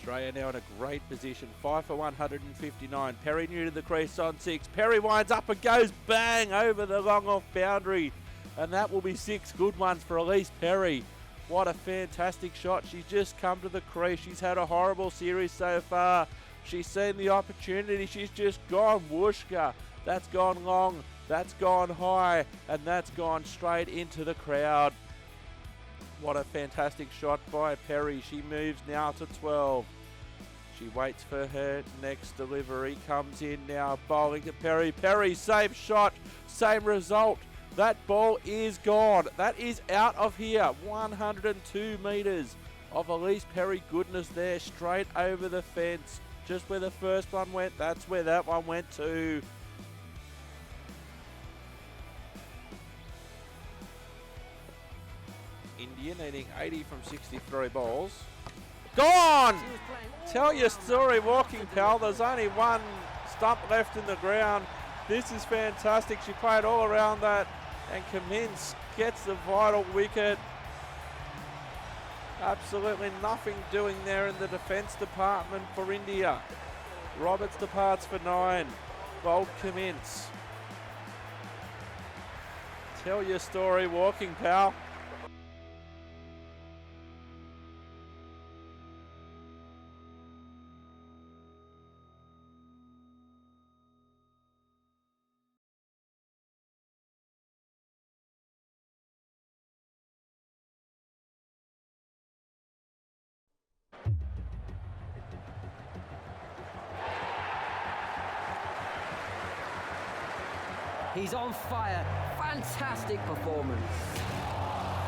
Australia now in a great position. 5 for 159. Perry new to the crease on 6. Perry winds up and goes bang over the long off boundary. And that will be 6 good ones for Elise Perry. What a fantastic shot. She's just come to the crease. She's had a horrible series so far. She's seen the opportunity. She's just gone whooshka. That's gone long. That's gone high. And that's gone straight into the crowd. What a fantastic shot by Perry. She moves now to 12. She waits for her next delivery. Comes in now, bowling to Perry. Perry, same shot, same result. That ball is gone. That is out of here. 102 metres of Elise Perry goodness there, straight over the fence. Just where the first one went, that's where that one went to. India needing 80 from 63 balls. Gone! Tell your story, walking pal. There's only one stump left in the ground. This is fantastic. She played all around that, and Cummins gets the vital wicket. Absolutely nothing doing there in the defence department for India. Roberts departs for 9. Bold Cummins. Tell your story, walking pal. He's on fire. Fantastic performance.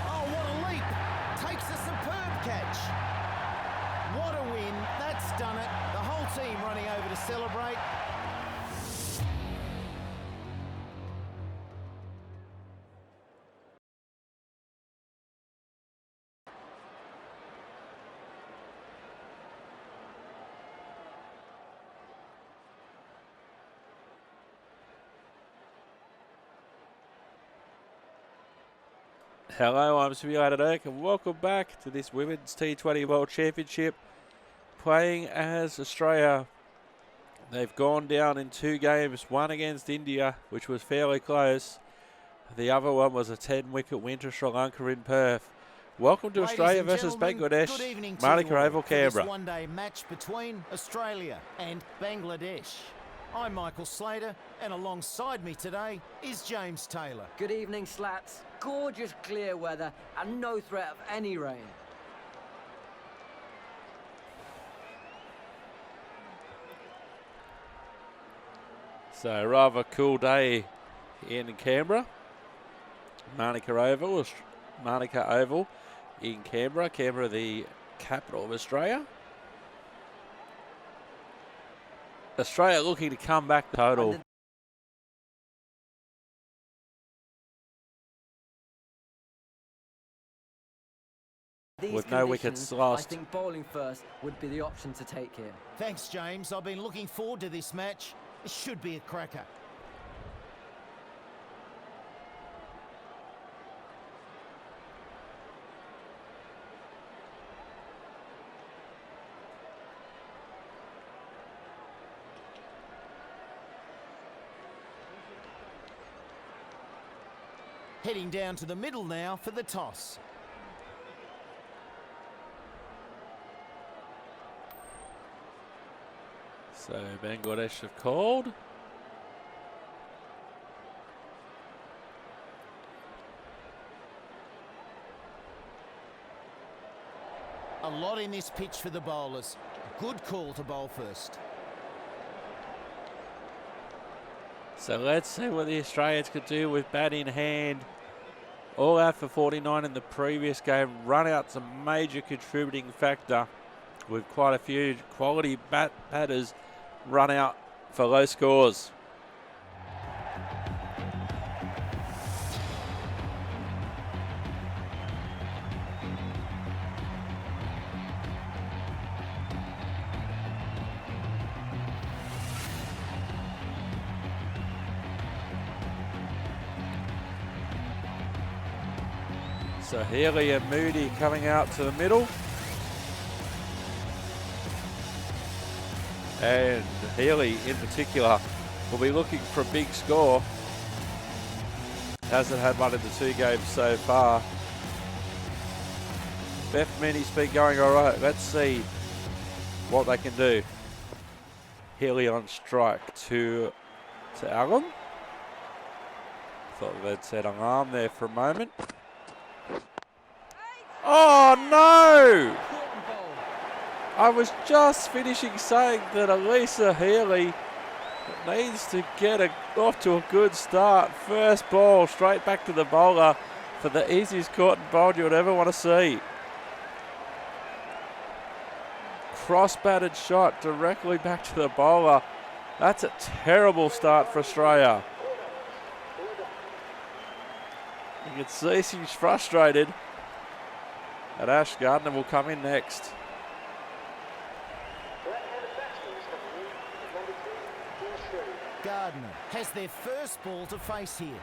Oh, what a leap. Takes a superb catch. What a win. That's done it. The whole team running over to celebrate. Hello, I'm Simulated Oak and welcome back to this Women's T20 World Championship. Playing as Australia. They've gone down in 2 games, one against India, which was fairly close. The other one was a 10-wicket win to Sri Lanka in Perth. Welcome to Australia versus Bangladesh, Monica Oval, Canberra. This one-day match between Australia and Bangladesh. I'm Michael Slater, and alongside me today is James Taylor. Good evening, Slats. Gorgeous clear weather and no threat of any rain. So rather cool day in Canberra. Monica Oval in Canberra. Canberra, the capital of Australia. Australia looking to come back total. With no wickets lost. I think bowling first would be the option to take here. Thanks, James. I've been looking forward to this match. It should be a cracker. Heading down to the middle now for the toss. So Bangladesh have called. A lot in this pitch for the bowlers. Good call to bowl first. So let's see what the Australians could do with bat in hand. All out for 49 in the previous game. Run out's a major contributing factor with quite a few quality batters run out for low scores. So Healy and Moody coming out to the middle. And Healy in particular will be looking for a big score. Hasn't had one in the 2 games so far. Beth Mooney's been going all right. Let's see what they can do. Healy on strike to Allen. Thought they'd set an arm there for a moment. Oh no! I was just finishing saying that Elisa Healy needs to get off to a good start. First ball straight back to the bowler for the easiest caught and bowled you would ever want to see. Cross-batted shot directly back to the bowler. That's a terrible start for Australia. You can see she's frustrated. And Ash Gardner will come in next. Gardner has their first ball to face here.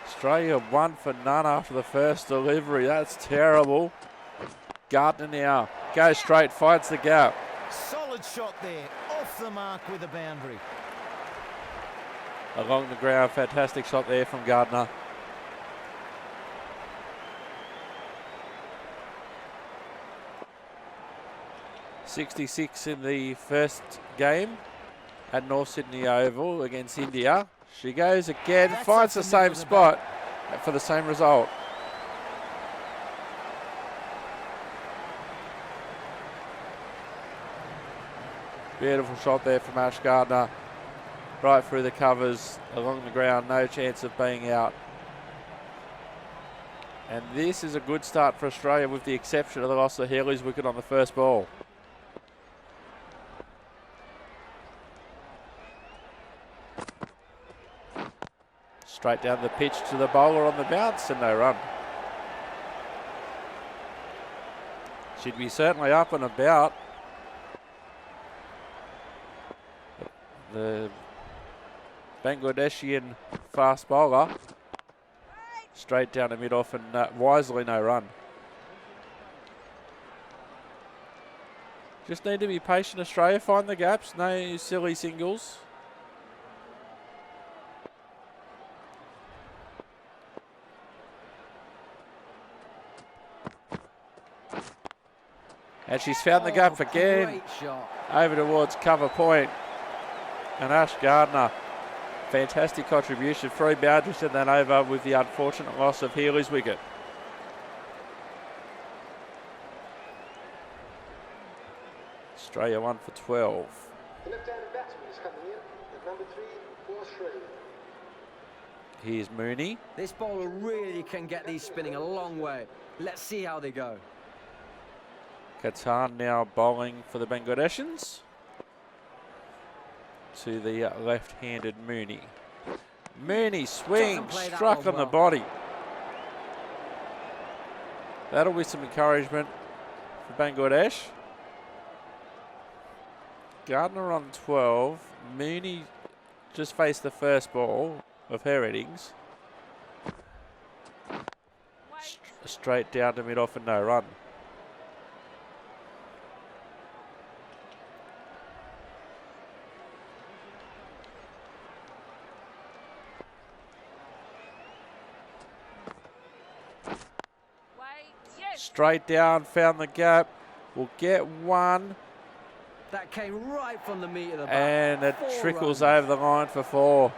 Australia 1 for none after the first delivery. That's terrible. Gardner now goes straight, finds the gap. Solid shot there, off the mark with a boundary. Along the ground, fantastic shot there from Gardner. .66 in the first game at North Sydney Oval against India. She goes again, finds the same spot for the same result. Beautiful shot there from Ash Gardner. Right through the covers, along the ground, no chance of being out. And this is a good start for Australia with the exception of the loss of Healy's wicket on the first ball. Straight down the pitch to the bowler on the bounce and no run. She'd be certainly up and about. The Bangladeshian fast bowler. Straight down the mid-off and wisely no run. Just need to be patient, Australia. Find the gaps, no silly singles. And she's found the gap again. Over towards cover point. And Ash Gardner, fantastic contribution. 3 boundaries and then over with the unfortunate loss of Healy's wicket. Australia 1 for 12. The left-handed batsman is coming in at number 3 for Australia. Here's Mooney. This bowler really can get these spinning a long way. Let's see how they go. Katan now bowling for the Bangladeshis. To the left-handed Mooney. Mooney swing, struck on the body. That'll be some encouragement for Bangladesh. Gardner on 12. Mooney just faced the first ball of her innings. Straight down to mid-off and no run. Straight down, found the gap. Will get one. That came right from the meat of the bat. And it 4 trickles runs. over the line for 4.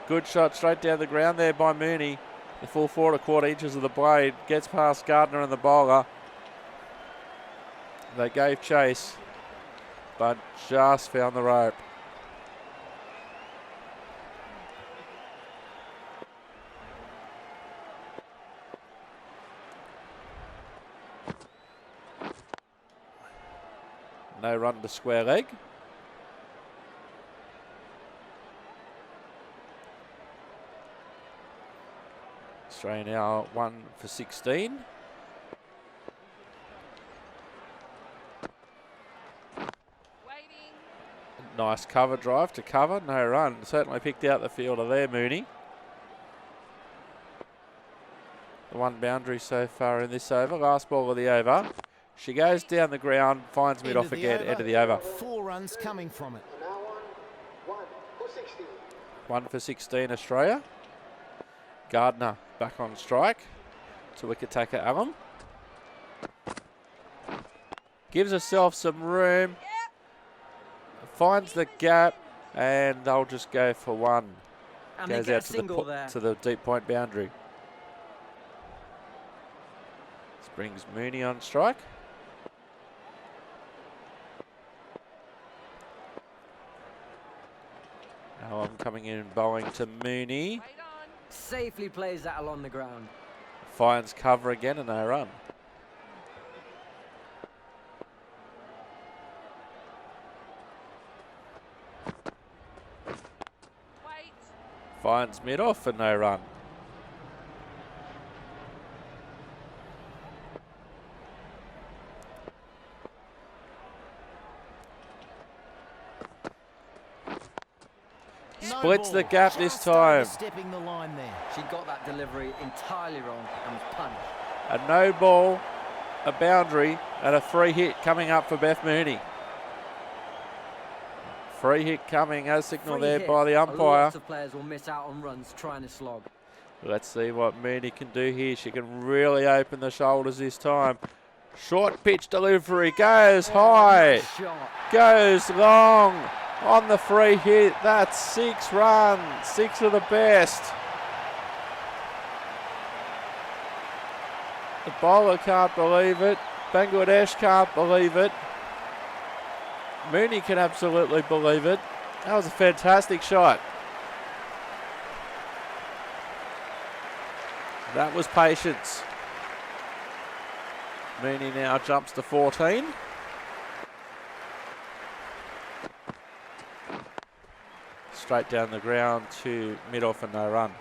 Good shot straight down the ground there by Mooney. The full 4 1/4 of the blade. Gets past Gardner and the bowler. They gave chase, but just found the rope. No run to square leg. Australia now 1 for 16. Nice cover drive to cover, no run. Certainly picked out the fielder there, Mooney. The 1 boundary so far in this over. Last ball of the over. She goes down the ground, finds mid off again, end of the over. 4 runs coming from it. And now 1 for 16. 1 for 16 Australia. Gardner back on strike to wicket taker Allen. Gives herself some room. Finds the gap, and they'll just go for 1. And Goes they get out a single there. to the deep point boundary. This brings Mooney on strike. Allen coming in and bowling to Mooney. Safely plays that along the ground. Finds cover again and no run. Finds mid off and no run. Splits the gap this time. Stepping the line there. She got that delivery entirely wrong and was punished. A no ball, a boundary, and a free hit coming up for Beth Mooney. Free hit coming as signalled there by the umpire. Lots of players will miss out on runs trying to slog. Let's see what Mooney can do here. She can really open the shoulders this time. Short pitch delivery, goes high, Nice shot. goes long on the free hit. That's 6 runs, 6 of the best. The bowler can't believe it. Bangladesh can't believe it. Mooney can absolutely believe it. That was a fantastic shot. That was patience. Mooney now jumps to 14. Straight down the ground to mid-off and no run.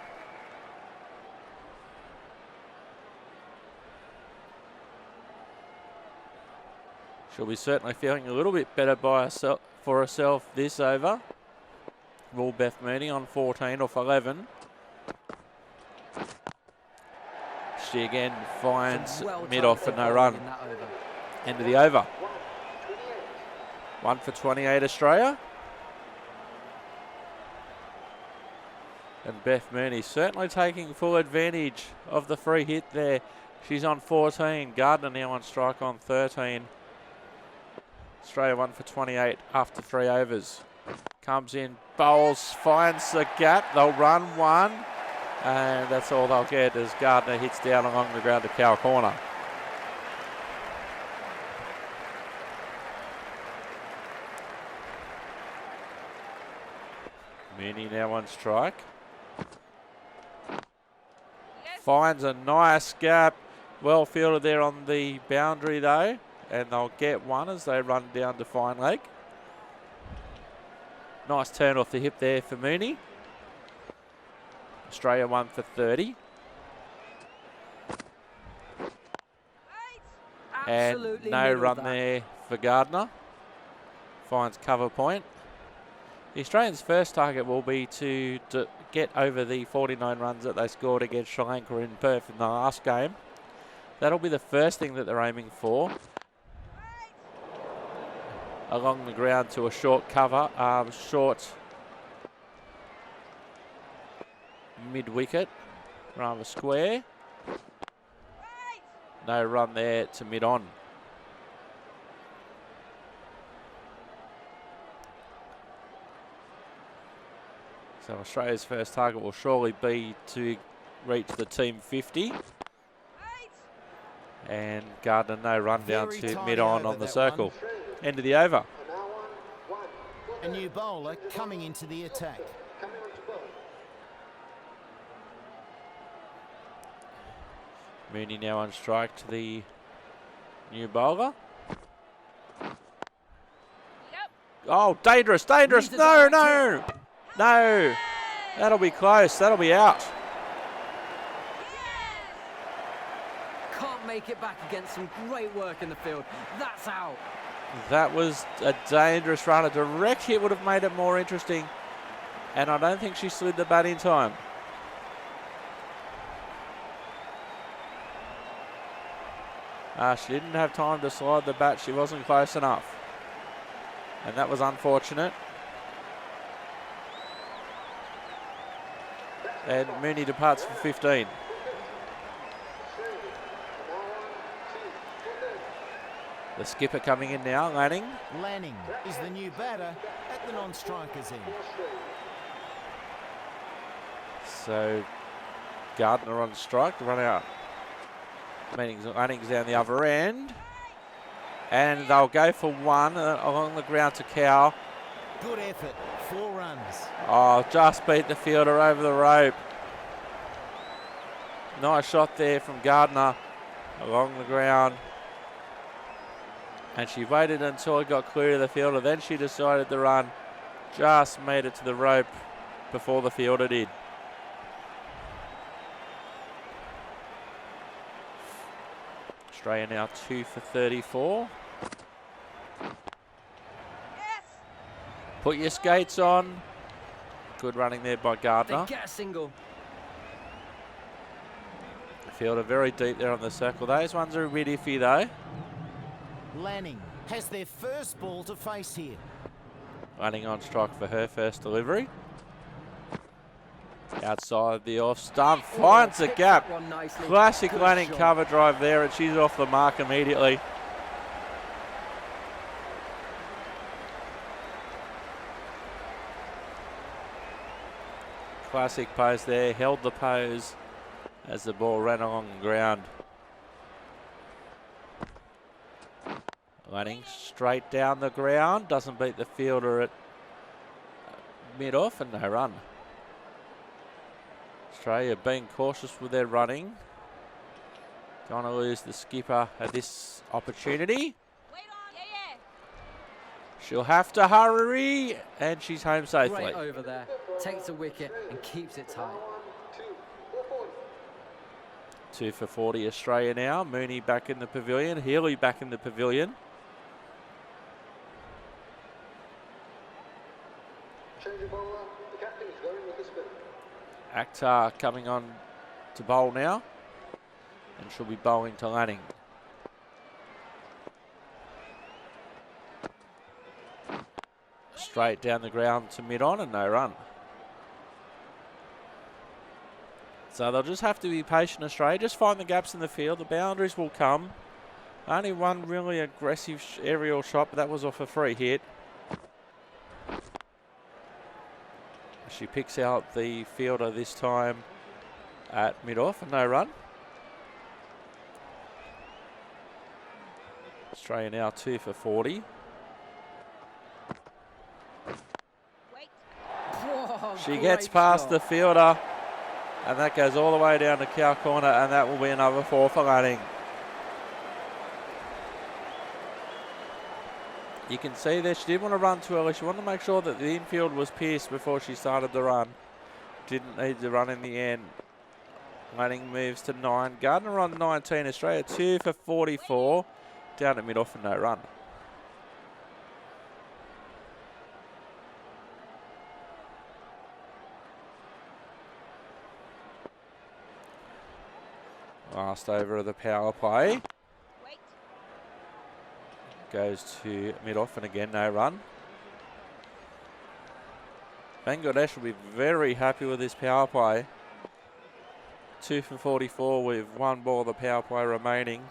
She'll be certainly feeling a little bit better for herself this over. Will Beth Mooney on 14 off 11. She again finds mid-off for no run. End of the over. 1 for 28 Australia. And Beth Mooney certainly taking full advantage of the free hit there. She's on 14. Gardner now on strike on 13. Australia 1 for 28 after 3 overs. Comes in, bowls, finds the gap. They'll run 1. And that's all they'll get as Gardner hits down along the ground to cow corner. Mooney now on strike. Finds a nice gap. Well fielded there on the boundary though. And they'll get 1 as they run down to fine leg. Nice turn off the hip there for Mooney. Australia 1 for 30. Absolutely and no middled run that. there for Gardner. Finds cover point. The Australians' first target will be to get over the 49 runs that they scored against Sri Lanka in Perth in the last game. That'll be the first thing that they're aiming for. Along the ground to a short cover, short mid-wicket, rather square. no run there to mid-on. So Australia's first target will surely be to reach the team 50. And Gardner, no run down to mid-on on the circle. End of the over. A new bowler coming into the attack. Mooney now on strike to the new bowler. Oh, dangerous, dangerous. No, no, no. That'll be close. That'll be out. Can't make it back against some great work in the field. That's out. That was a dangerous run. A direct hit would have made it more interesting. And I don't think she slid the bat in time. She didn't have time to slide the bat. She wasn't close enough. And that was unfortunate. And Mooney departs for 15. The skipper coming in now, Lanning. Lanning is the new batter at the non-strikers end. So Gardner on strike to run out. Lanning's down the other end. And they'll go for one along the ground to Cow. Good effort, 4 runs. Oh, just beat the fielder over the rope. Nice shot there from Gardner along the ground. And she waited until it got clear of the fielder. Then she decided to run. Just made it to the rope before the fielder did. Australia now 2 for 34. Put your skates on. Good running there by Gardner. They get a single. The fielder very deep there on the circle. Those ones are a bit iffy though. Lanning has their first ball to face here. Lanning on strike for her first delivery. Outside the off stump, finds the gap. Classic Lanning cover drive there, and she's off the mark immediately. Classic pose there, held the pose as the ball ran along the ground. Lanning straight down the ground, doesn't beat the fielder at mid-off, and no run. Australia being cautious with their running. Don't want to lose the skipper at this opportunity. She'll have to hurry, and she's home safely. Right over there, takes a wicket and keeps it tight. 2 for 40 Australia now. Mooney back in the pavilion, Healy back in the pavilion. Akhtar coming on to bowl now, and she'll be bowling to Lanning. Straight down the ground to mid-on and no run. So they'll just have to be patient, Australia. Just find the gaps in the field. The boundaries will come. Only one really aggressive aerial shot, but that was off a free hit. She picks out the fielder this time at mid-off and no run. Australia now 2 for 40. She gets past the fielder, and that goes all the way down to cow corner, and that will be another 4 for Lanning. You can see there she didn't want to run too early. She wanted to make sure that the infield was pierced before she started the run. Didn't need to run in the end. Lanning moves to 9. Gardner on 19. Australia 2 for 44. Down at mid-off and no run. Last over of the power play. Goes to mid-off and again no run. Bangladesh will be very happy with this power play. 2 for 44 with 1 ball of the power play remaining.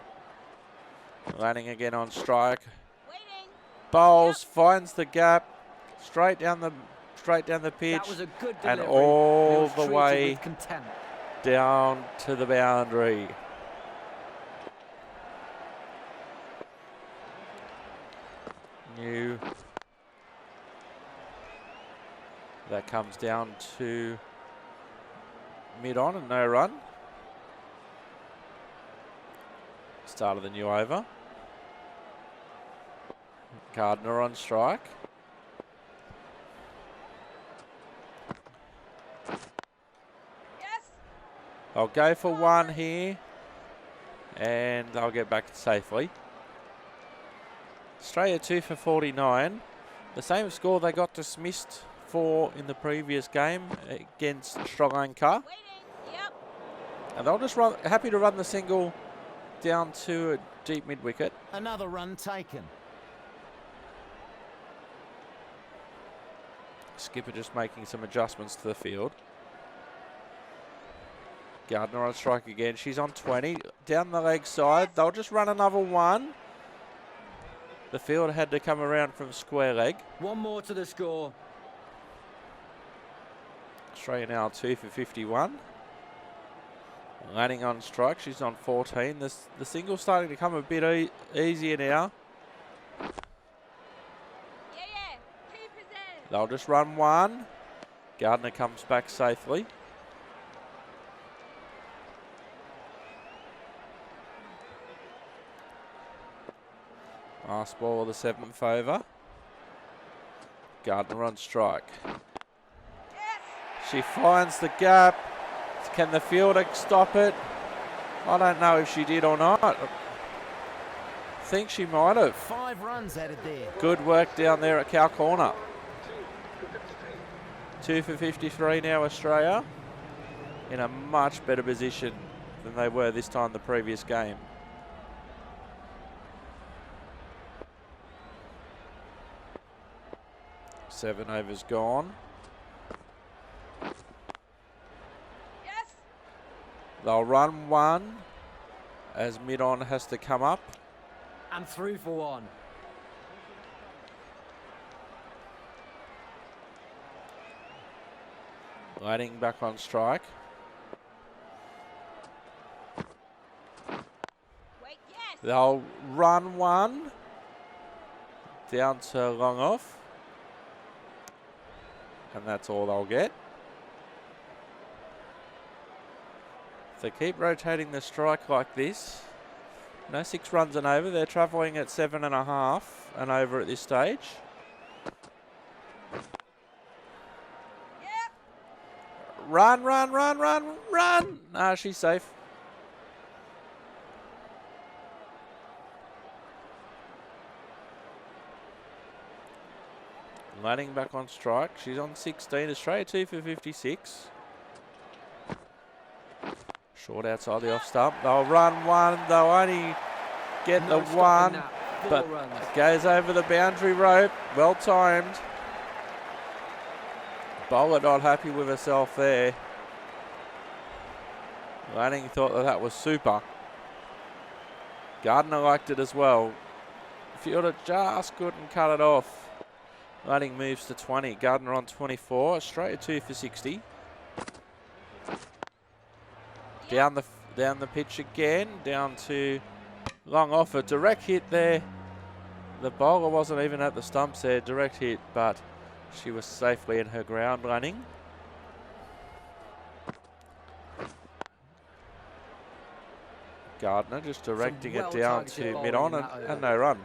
Lanning again on strike. Bowles finds the gap, straight down the pitch, That was a good and delivery, all but the he was treated way with contempt. down to the boundary. New. That comes down to mid-on and no run. Start of the new over. Gardner on strike. I'll go for one here, and I'll get back safely. Australia 2 for 49. The same score they got dismissed for in the previous game against Sri Lanka. Yep. And they'll just happy to run the single down to a deep mid wicket. Another run taken. Skipper just making some adjustments to the field. Gardner on strike again. She's on 20. Down the leg side. They'll just run another one. The field had to come around from square leg. One more to the score. Australia now 2 for 51. Lanning on strike. She's on 14. The single's starting to come a bit easier now. They'll just run one. Gardner comes back safely. Last ball of the 7th over. Gardner on strike. She finds the gap. Can the fielder stop it? I don't know if she did or not. I think she might have. 5 runs added there. Good work down there at cow corner. 2 for 53 now, Australia. In a much better position than they were this time the previous game. Seven overs gone. They'll run one as mid-on has to come up. And through for one. Lanning back on strike. They'll run one down to long off. And that's all they'll get. If they keep rotating the strike like this, no 6 runs and over. They're travelling at 7.5 and over at this stage. Run, run, run, run, run. Nah, she's safe. Lanning back on strike. She's on 16. Australia 2 for 56. Short outside the off stump. They'll run one. They'll only get the one, but it goes over the boundary rope. Well timed. Bowler not happy with herself there. Lanning thought that was super. Gardner liked it as well. Fielder just couldn't cut it off. Lanning moves to 20. Gardner on 24. Australia 2 for 60. Down the pitch again. Down to long off. A direct hit there. The bowler wasn't even at the stumps there. Direct hit, but she was safely in her ground running. Gardner just directing it down to mid-on and no run.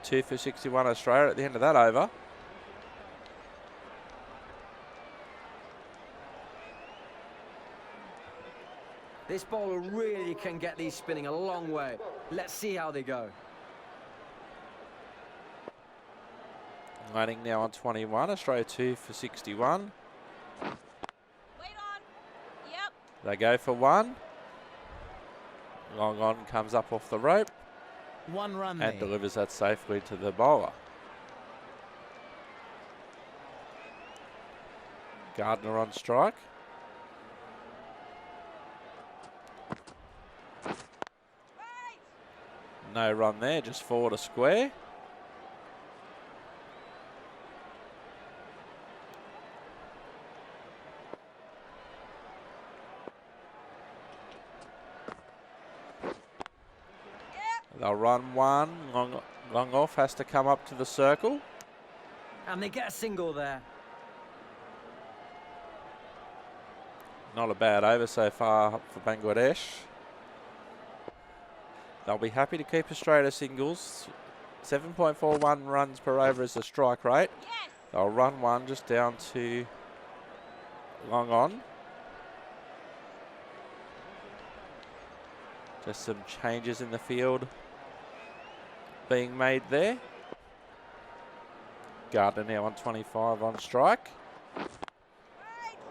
2 for 61 Australia at the end of that over. This bowler really can get these spinning a long way. Let's see how they go. Lanning now on 21. Australia 2 for 61. Wait on. Yep. They go for one. Long on comes up off the rope. 1 run and there. delivers that safely to the bowler. Gardner on strike. No run there, just 4 to square. They'll run one, long off, has to come up to the circle. And they get a single there. Not a bad over so far for Bangladesh. They'll be happy to keep Australia singles. 7.41 runs per over is the strike rate. Yes. They'll run one just down to long on. Just some changes in the field being made there. Gardner now on 25 on strike.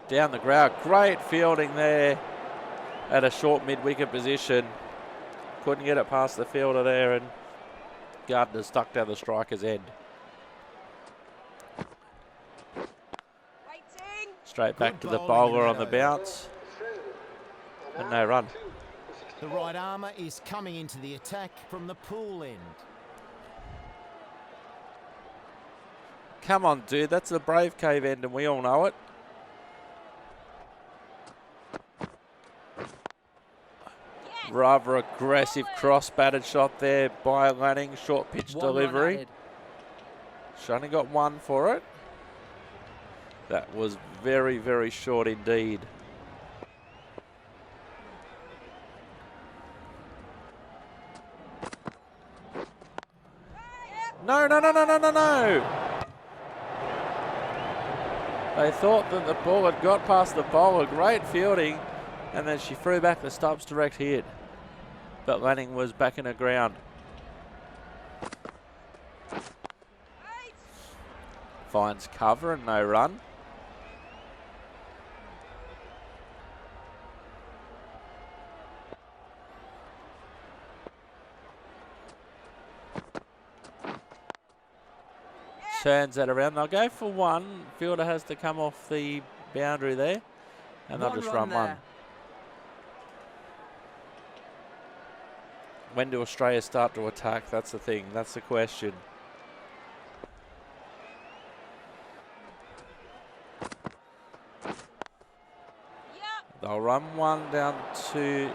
Down the ground, great fielding there at a short mid-wicket position. Couldn't get it past the fielder there, and Gardner stuck down the striker's end. Waiting. Straight back to the bowling bowler in on the that bounce, and no run. The right armour is coming into the attack from the pool end. Come on, dude, that's the Brave Cave end, and we all know it. Yes. Rather aggressive cross-batted shot there by Lanning. Short pitch One run delivery. added. She only got one for it. That was very, very short indeed. No, no, no, no, no, no, no. They thought that the ball had got past the bowler. Great fielding. And then she threw back the Stubbs direct hit. But Lanning was back in the ground. Finds cover and no run. Turns that around. They'll go for one. Fielder has to come off the boundary there. And they'll just run one. When do Australia start to attack? That's the thing. That's the question. Yep. They'll run one down to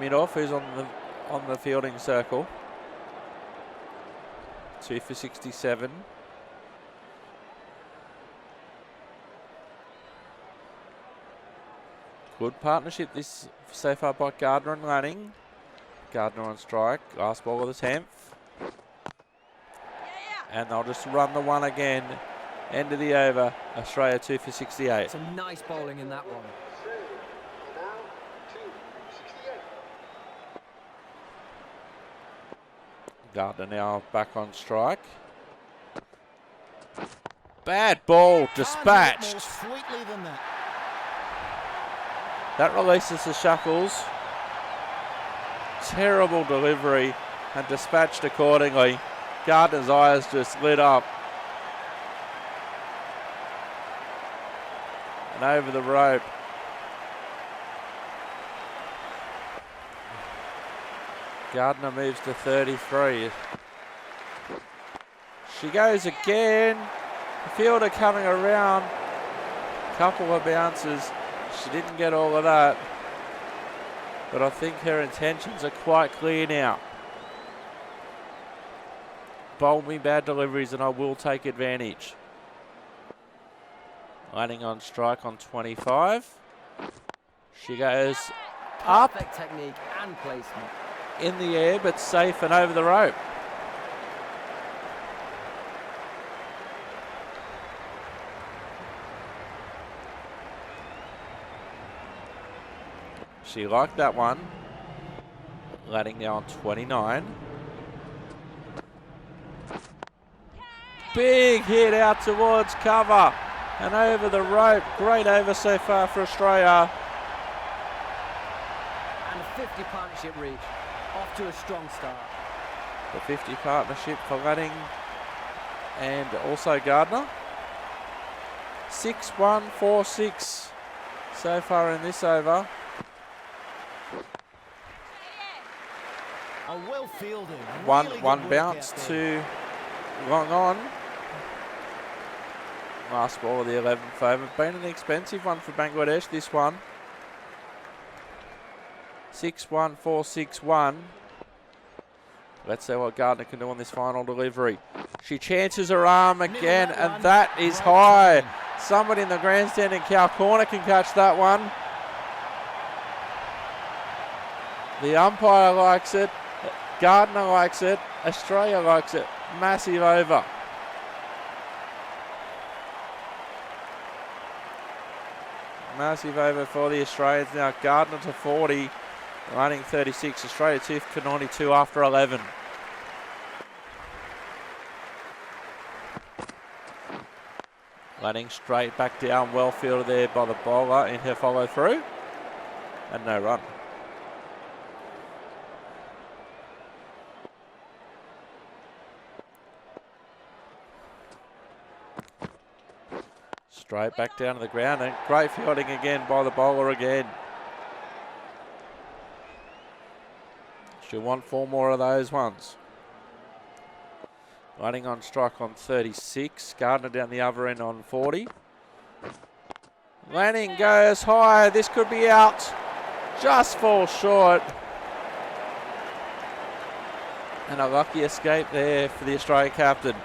mid-off, who's on the fielding circle. 2 for 67. Good partnership this so far by Gardner and Lanning. Gardner on strike. Last ball of the 10th. And they'll just run the one again. End of the over. Australia 2 for 68. Some nice bowling in that one. Now 268. Gardner now back on strike. Bad ball, dispatched. More sweetly than that. That releases the Shuckles. Terrible delivery and dispatched accordingly. Gardner's eyes just lit up. And over the rope. Gardner moves to 33. She goes again. The fielder coming around. Couple of bounces. She didn't get all of that. But I think her intentions are quite clear now. Bowl me bad deliveries and I will take advantage. Lanning on strike on 25. She goes up Perfect technique and placement. in the air, but safe and over the rope. She liked that one. Lanning now on 29. Big hit out towards cover and over the rope. Great over so far for Australia. And a 50 partnership reach. Off to a strong start. The 50 partnership for Lanning and also Gardner. 6-1, 4-6 so far in this over. Oh, well fielded. One Really good work bounce out there. to long on. Last ball of the 11th over. Been an expensive one for Bangladesh, this one. 6-1, 4-6-1. Let's see what Gardner can do on this final delivery. She chances her arm again, and that is high. Somebody in the grandstand in Cow Corner can catch that one. The umpire likes it. Gardner likes it. Australia likes it. Massive over. Massive over for the Australians now. Gardner to 40, running 36. Australia 2 for 92 after 11. Running straight back down, well fielded there by the bowler in her follow through. And no run. Straight back down to the ground, and great fielding again by the bowler again. She'll want 4 more of those ones. Running on strike on 36. Gardner down the other end on 40. Lanning goes high. This could be out. Just falls short. And a lucky escape there for the Australia captain.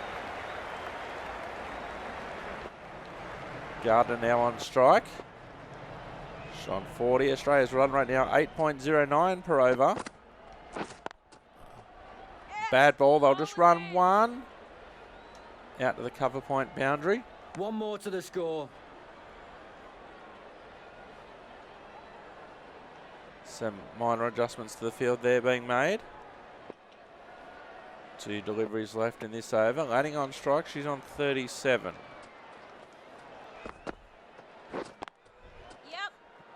Gardner now on strike. She's on 40. Australia's run rate now 8.09 per over. Bad ball. They'll just run one out to the cover point boundary. One more to the score. Some minor adjustments to the field there being made. 2 deliveries left in this over. Lanning on strike. She's on 37.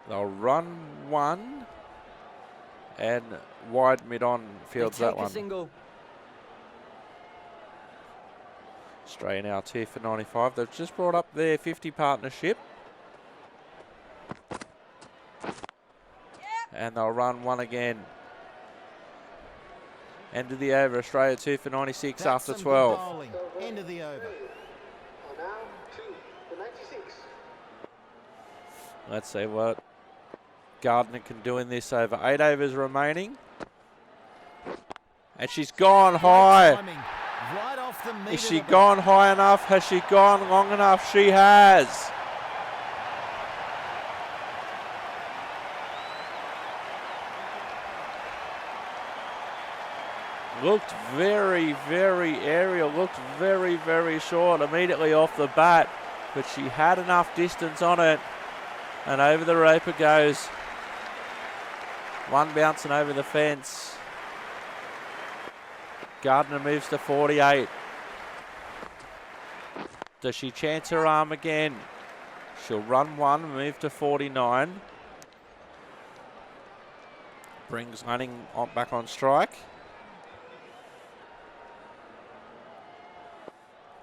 They'll run one, and wide mid-on fields that one. Single. Australia now 2 for 95. They've just brought up their 50 partnership. And they'll run one again. End of the over. Australia 2 for 96 That's after some 12. good bowling. End of the over. Now 2 for 96. Let's see what Gardner can do in this over. 8 overs remaining. And she's gone high. Timing. Right off the meat Is of she the bat. gone high enough? Has she gone long enough? She has. Looked very, very aerial. Looked very, very short immediately off the bat. But she had enough distance on it. And over the rope it goes. One bouncing over the fence. Gardner moves to 48. Does she chance her arm again? She'll run one, move to 49. Brings Lanning back on strike.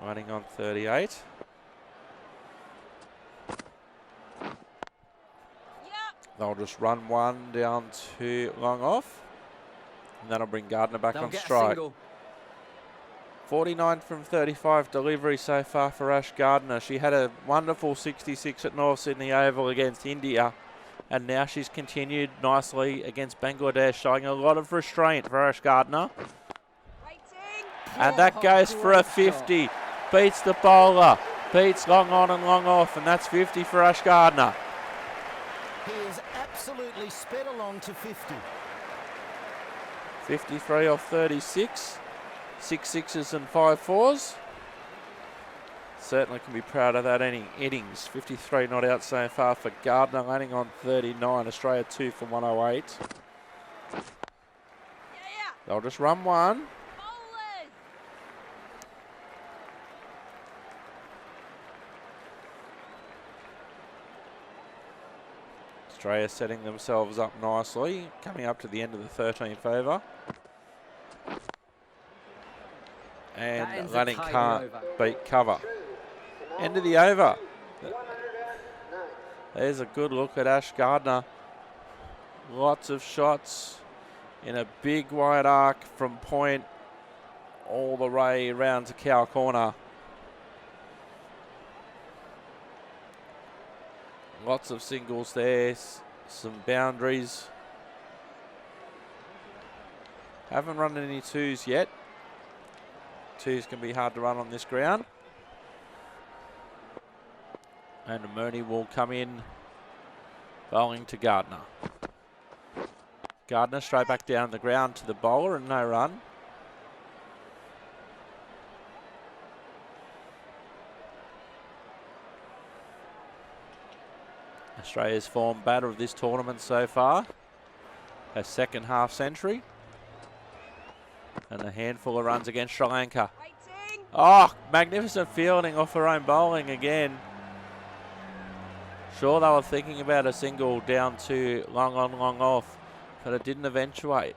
Lanning on 38. They'll just run one down to long off. And that'll bring Gardner back on strike. 49 from 35 delivery so far for Ash Gardner. She had a wonderful 66 at North Sydney Oval against India. And now she's continued nicely against Bangladesh, showing a lot of restraint for Ash Gardner. And that goes for a 50. Beats the bowler. Beats long on and long off. And that's 50 for Ash Gardner. He is absolutely sped along to 50. 53 off 36. 6 sixes and 5 fours. Certainly can be proud of that innings. 53 not out so far for Gardner, landing on 39. Australia 2 for 108. They'll just run one. Australia setting themselves up nicely, coming up to the end of the 13th over. And Lanning can't beat cover. End of the over. There's a good look at Ash Gardner. Lots of shots in a big wide arc from point all the way around to cow corner. Lots of singles there, some boundaries. Haven't run any twos yet. Twos can be hard to run on this ground. And Mooney will come in, bowling to Gardner. Gardner straight back down the ground to the bowler and no run. Australia's form batter of this tournament so far. A second half century. And a handful of runs against Sri Lanka. Waiting. Oh, magnificent fielding off her own bowling again. Sure, they were thinking about a single down to long on, long off, but it didn't eventuate.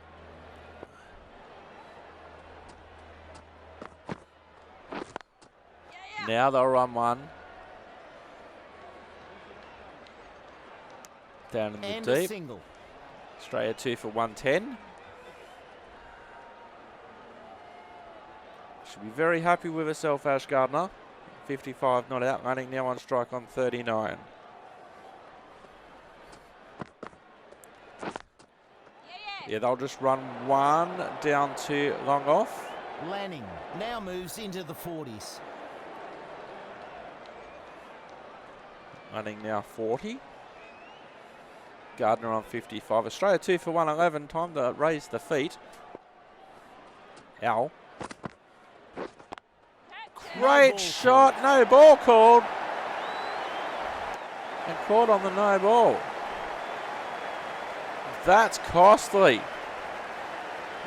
Now they'll run one. Down in the And deep. a single. Australia 2 for 110. Should be very happy with herself, Ash Gardner. 55 not out, running now on strike on 39. Yeah, they'll just run one down to long off. Lanning now moves into the 40s. Running now 40. Gardner on 55. Australia 2 for 111. Time to raise the feet. Ow. Great shot. No ball called. And caught on the no ball. That's costly.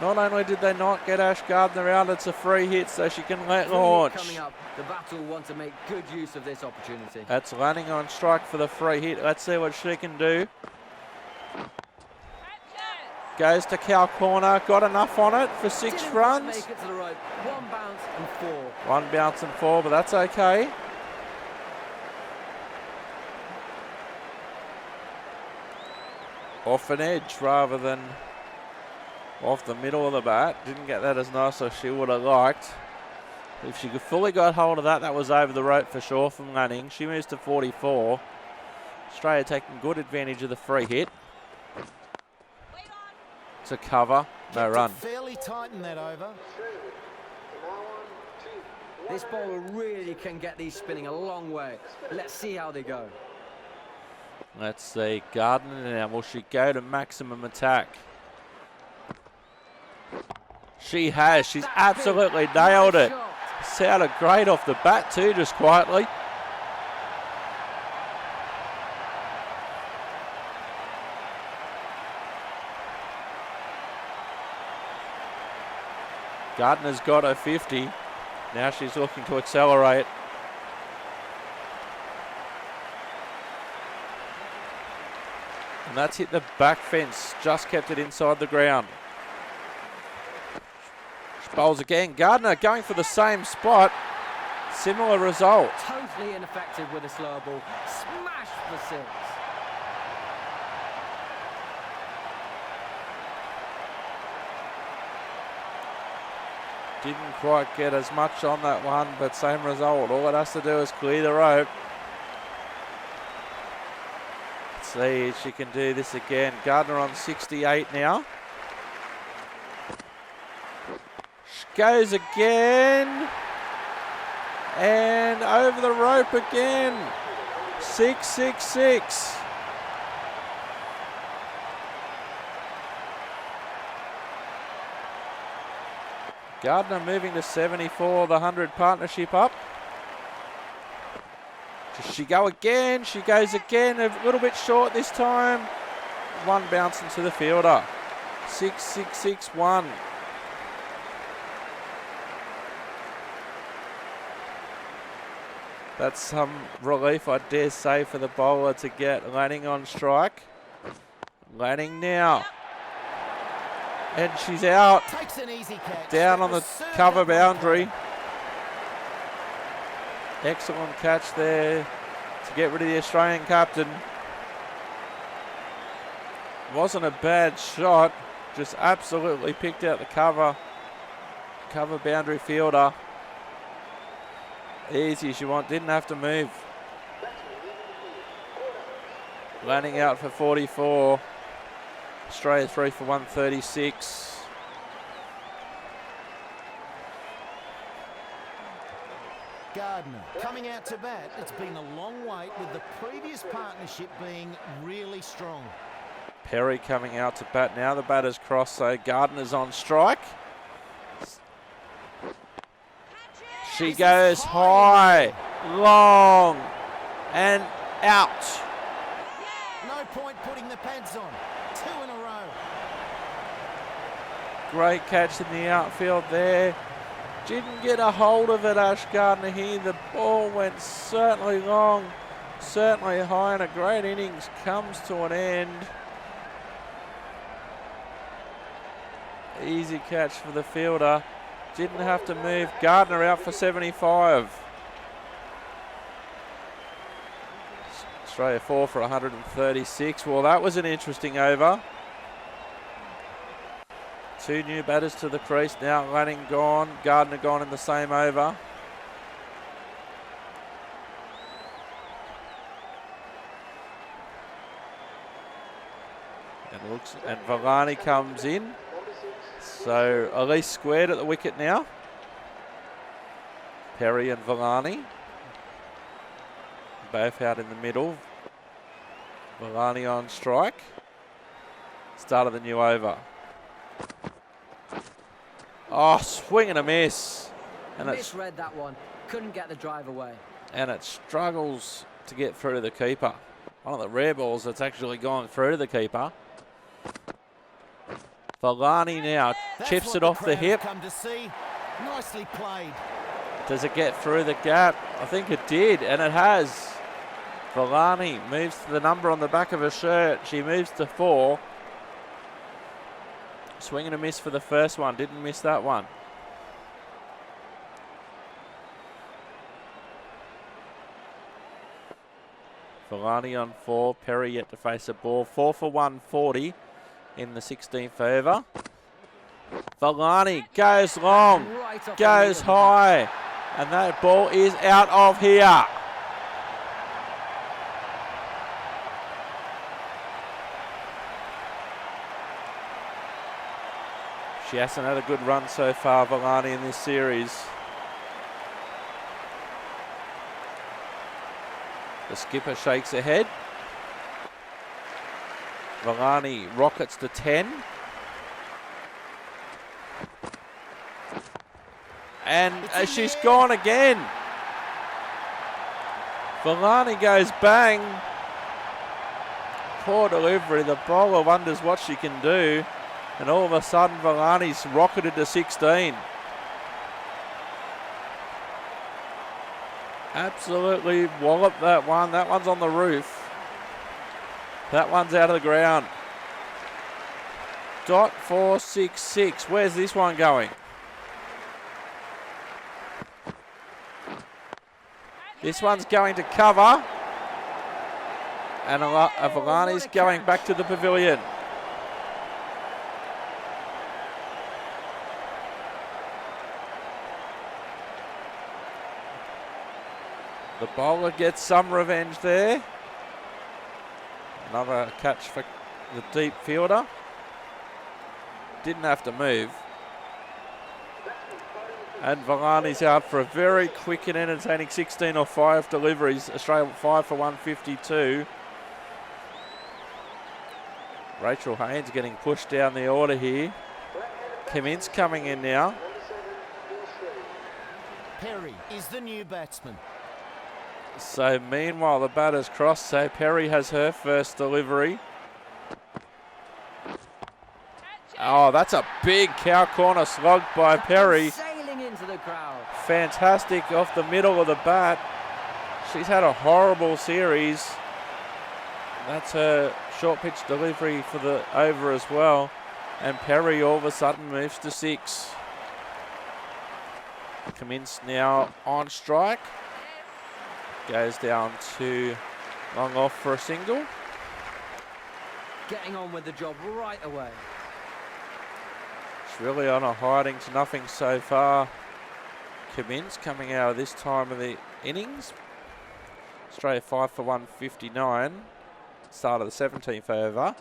Not only did they not get Ash Gardner out, it's a free hit so she can let launch. Coming up, the battle want to make good use of this opportunity. That's Lanning on strike for the free hit. Let's see what she can do. Goes to cow corner, got enough on it for 6 Didn't runs. make it to the rope. 1 bounce and 4. 1 bounce and 4, but that's okay. Off an edge rather than off the middle of the bat. Didn't get that as nice as she would have liked. If she could fully got hold of that, that was over the rope for sure from Lanning. She moves to 44. Australia taking good advantage of the free hit. To cover, no run. Fairly tighten that over. This bowler really can get these spinning a long way. Let's see how they go. Let's see, Gardner now. Will she go to maximum attack? She has. She's absolutely nailed it. Sounded great off the bat too, just quietly. Gardner's got her 50. Now she's looking to accelerate. And that's hit the back fence, just kept it inside the ground. She bowls again. Gardner going for the same spot. Similar result. Totally ineffective with a slow ball. Smash for 6. Didn't quite get as much on that one, but same result. All it has to do is clear the rope. Let's see if she can do this again. Gardner on 68 now. She goes again. And over the rope again. 6-6-6. Gardner moving to 74, the 100 partnership up. Does she go again? She goes again, a little bit short this time. 1 bounce into the fielder. 6-6-6-1. That's some relief, I dare say, for the bowler to get Lanning on strike. Lanning now. And she's out. Takes an easy catch. Down on the cover boundary. Excellent catch there to get rid of the Australian captain. Wasn't a bad shot. just absolutely picked out the cover boundary fielder. Easy as you want, didn't have to move. Landing out for 44. Australia 3 for 136. Gardner coming out to bat. It's been a long wait with the previous partnership being really strong. Perry coming out to bat now. The batter's cross, so Gardner's on strike. She goes high, long, and out. No point putting the pads on. 2 in a row. Great catch in the outfield there. Didn't get a hold of it, Ash Gardner here. The ball went certainly long, certainly high, and a great innings comes to an end. Easy catch for the fielder. Didn't have to move. Gardner out for 75. Australia 4 for 136. Well, that was an interesting over. 2 new batters to the crease now. Lanning gone, Gardner gone in the same over. And Villani comes in. So Elise squared at the wicket now. Perry and Villani both out in the middle. Villani on strike. Start of the new over. Oh, swing and a miss. And Misread that one. Couldn't get the drive away. And it struggles to get through to the keeper. One of the rare balls that's actually gone through to the keeper. Villani now chips it off the hip. Come to see. Nicely played. Does it get through the gap? I think it did, and it has. Villani moves to the number on the back of her shirt. She moves to 4. Swing and a miss for the first one. Didn't miss that one. Villani on 4. Perry yet to face a ball. 4 for 140 in the 16th over. Villani goes long, goes high, and that ball is out of here. She hasn't had a good run so far, Villani, in this series. The skipper shakes her head. Villani rockets to 10. And she's gone again. Villani goes bang. Poor delivery. The bowler wonders what she can do. And all of a sudden, Villani's rocketed to 16. Absolutely walloped that one. That one's on the roof. That one's out of the ground. .466. Where's this one going? This one's going to cover. And Villani's going back to the pavilion. The bowler gets some revenge there. Another catch for the deep fielder. Didn't have to move. And Villani's out for a very quick and entertaining 16 or 5 deliveries. Australia 5 for 152. Rachel Haynes getting pushed down the order here. Cummins coming in now. Perry is the new batsman. So meanwhile, the batter's crossed, so Perry has her first delivery. Oh, that's a big cow corner slug by Perry. Sailing into the crowd. Fantastic off the middle of the bat. She's had a horrible series. That's her short pitch delivery for the over as well. And Perry all of a sudden moves to 6. Cummins now on strike. Goes down to long off for a single. Getting on with the job right away. She's really on a hiding to nothing so far. Cummins coming out of this time of the innings. Australia 5 for 159. Start of the 17th over.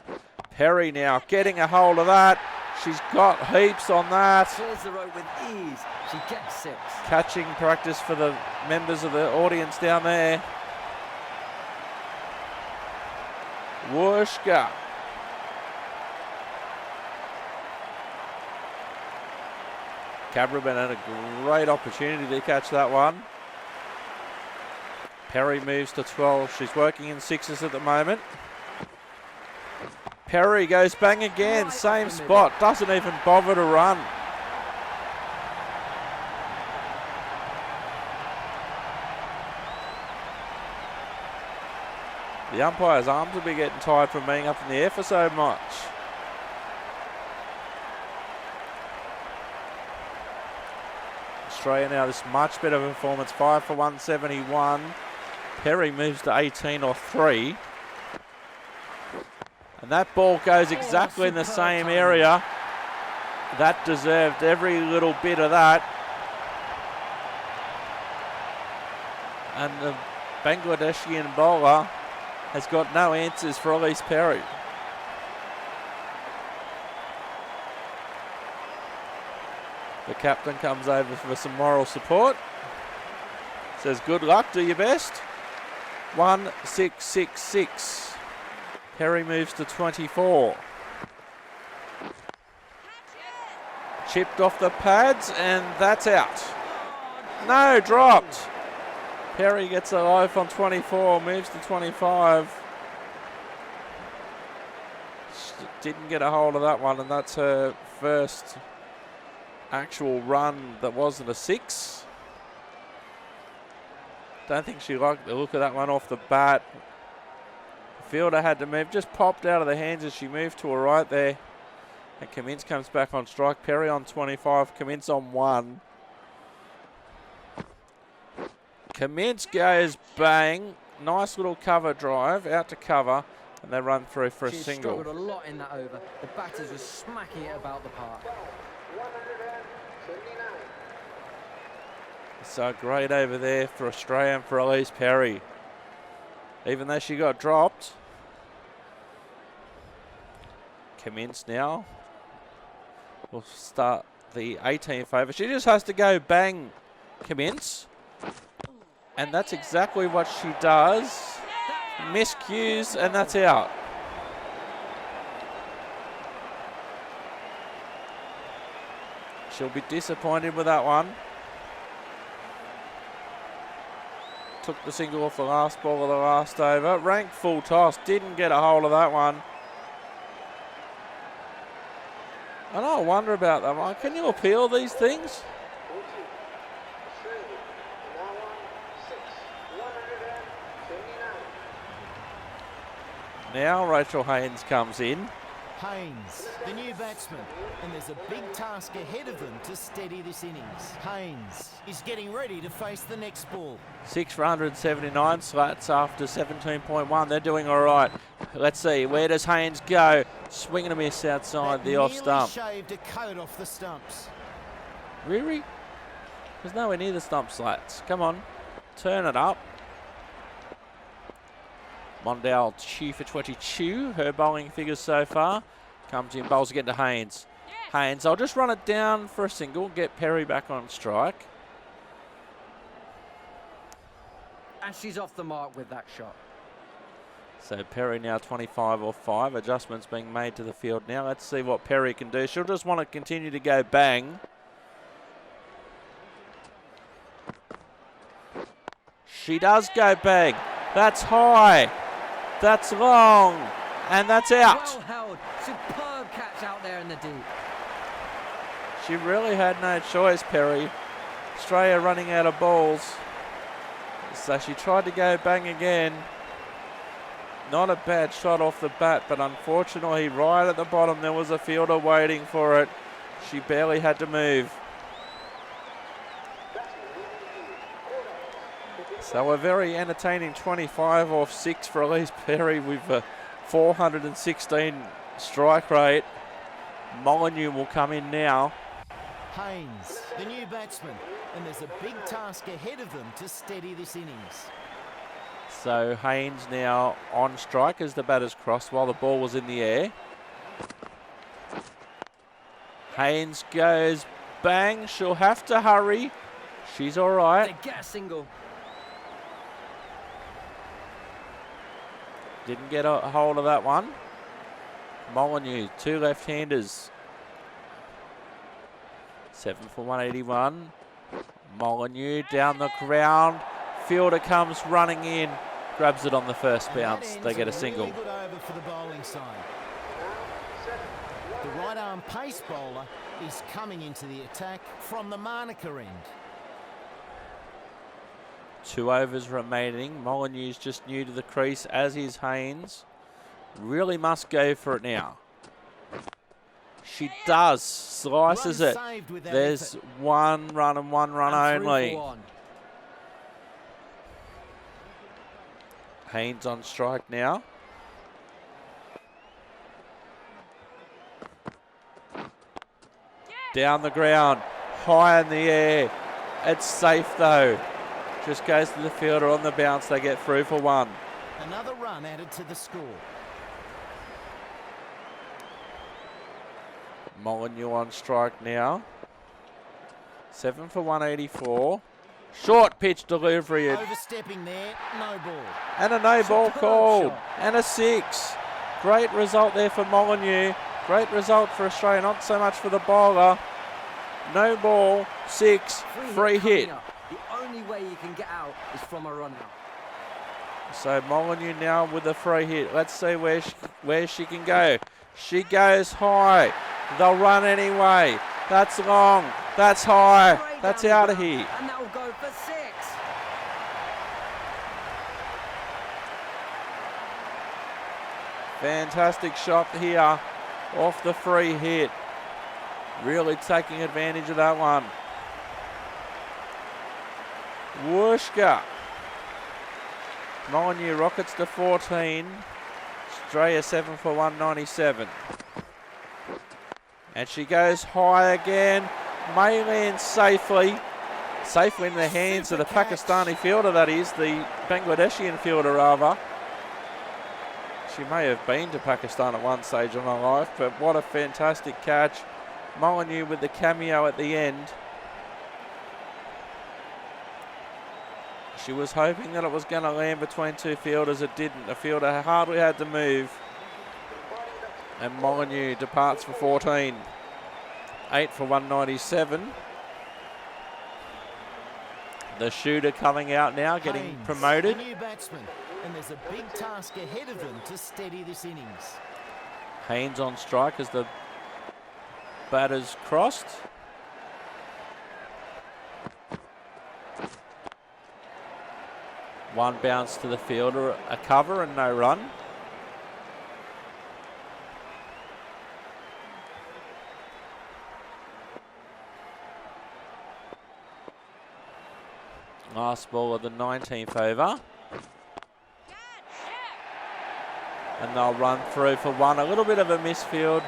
Perry now getting a hold of that. She's got heaps on that. Clears the road with ease. She gets 6. Catching practice for the members of the audience down there. Wooshka. Canberra had a great opportunity to catch that one. Perry moves to 12. She's working in 6s at the moment. Perry goes bang again, same spot, doesn't even bother to run. The umpire's arms will be getting tired from being up in the air for so much. Australia now this much better performance, 5 for 171. Perry moves to 18 or 3. And that ball goes exactly in the same area. That deserved every little bit of that. And the Bangladeshian bowler has got no answers for Elise Perry. The captain comes over for some moral support. Says, good luck, do your best. 1-6-6-6. Perry moves to 24. Chipped off the pads and that's out. No, dropped. Perry gets a life on 24, moves to 25. Didn't get a hold of that one, and that's her first actual run that wasn't a 6. Don't think she liked the look of that one off the bat. The fielder had to move, just popped out of the hands as she moved to her right there. And Cummins comes back on strike. Perry on 25, Cummins on 1. Cummins goes bang. Nice little cover drive, out to cover, and they run through for a single. She struggled a lot in that over. The batters were smacking it about the park. So great over there for Australia and for Elise Perry. Even though she got dropped. Cummins now will start the 18th over. She just has to go bang, Cummins. And that's exactly what she does. Miscues, and that's out. She'll be disappointed with that one. Took the single off the last ball of the last over. Ranked full toss, didn't get a hold of that one. And I wonder about that one. Can you appeal these things? Now Rachel Haynes comes in. Haynes, the new batsman, and there's a big task ahead of them to steady this innings. Haynes is getting ready to face the next ball. 6 for 179 slats after 17.1. They're doing all right. Let's see, where does Haynes go? Swing and a miss outside the off stump. Shaved a coat off the stumps. Really? There's nowhere near the stump slats. Come on, turn it up. Mondale 2 for 22. Her bowling figures so far. Comes in, bowls again to Haynes. Haynes, I'll just run it down for a single. Get Perry back on strike. And she's off the mark with that shot. So Perry now 25 or 5. Adjustments being made to the field now. Let's see what Perry can do. She'll just want to continue to go bang. She does go bang. That's high. That's long. And that's out. Well held. Superb catch out there in the deep. She really had no choice, Perry. Australia running out of balls. So she tried to go bang again. Not a bad shot off the bat, but unfortunately right at the bottom there was a fielder waiting for it. She barely had to move. So a very entertaining 25 off 6 for Elise Perry with a 416 strike rate. Molyneux will come in now. Haynes, the new batsman, and there's a big task ahead of them to steady this innings. So Haynes now on strike as the batters crossed while the ball was in the air. Haynes goes bang. She'll have to hurry. She's all right. They get a single. Didn't get a hold of that one. Molyneux, 2 left-handers. 7 for 181. Molyneux down the ground. Fielder comes running in. Grabs it on the first bounce. They get a single. Really good over for the bowling side. The right arm pace bowler is coming into the attack from the Manuka end. 2 overs remaining. Molyneux's just new to the crease, as is Haynes. Really must go for it now. She does. Slices Run it. saved with that There's effort. 1 run and 1 run And 3 only. for 1. Haynes on strike now. Down the ground, high in the air. It's safe though. Just goes to the fielder on the bounce. They get through for 1. Another run added to the score. Molyneux on strike now. 7 for 184. Short pitch delivery Overstepping there, no ball. and a no ball Superb called. shot. And a 6. Great result there for Molyneux. Great result for Australia, not so much for the bowler. No ball, 6, free hit. coming up. The only way you can get out is from a run out. So Molyneux now with a free hit. Let's see where she can go. She goes high. They'll run anyway. That's long. That's high. Straight That's down the out of ground, here. And that will go for 6. Fantastic shot here off the free hit. Really taking advantage of that one. Whooshka. Molyneux rockets to 14. Australia 7 for 197. And she goes high again. May land safely. Safely in the hands of the Pakistani fielder, that is, the Bangladeshian fielder rather. She may have been to Pakistan at one stage in her life, but what a fantastic catch. Molyneux with the cameo at the end. She was hoping that it was going to land between 2 fielders. It didn't. The fielder hardly had to move. And Molyneux departs for 14. 8 for 197. The shooter coming out now, getting Haynes, promoted. the new batsman, and there's a big task ahead of them to steady this innings. Haynes on strike as the batters crossed. One bounce to the fielder, a cover and no run. Last ball of the 19th over. And they'll run through for 1. A little bit of a misfield.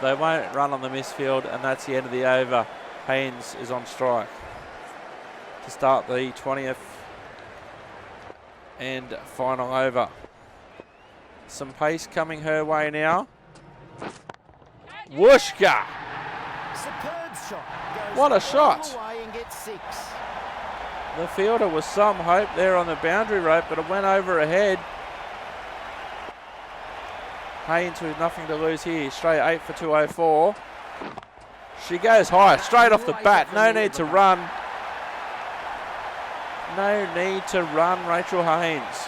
They won't run on the misfield, and that's the end of the over. Haynes is on strike to start the 20th and final over. Some pace coming her way now. Whooshka! Superb shot. Goes What a all shot. the way and gets 6. The fielder was some hope there on the boundary rope, but it went over her head. Haynes with nothing to lose here. Straight 8 for 204. She goes high, straight off the bat. No need to run. No need to run, Rachel Haynes.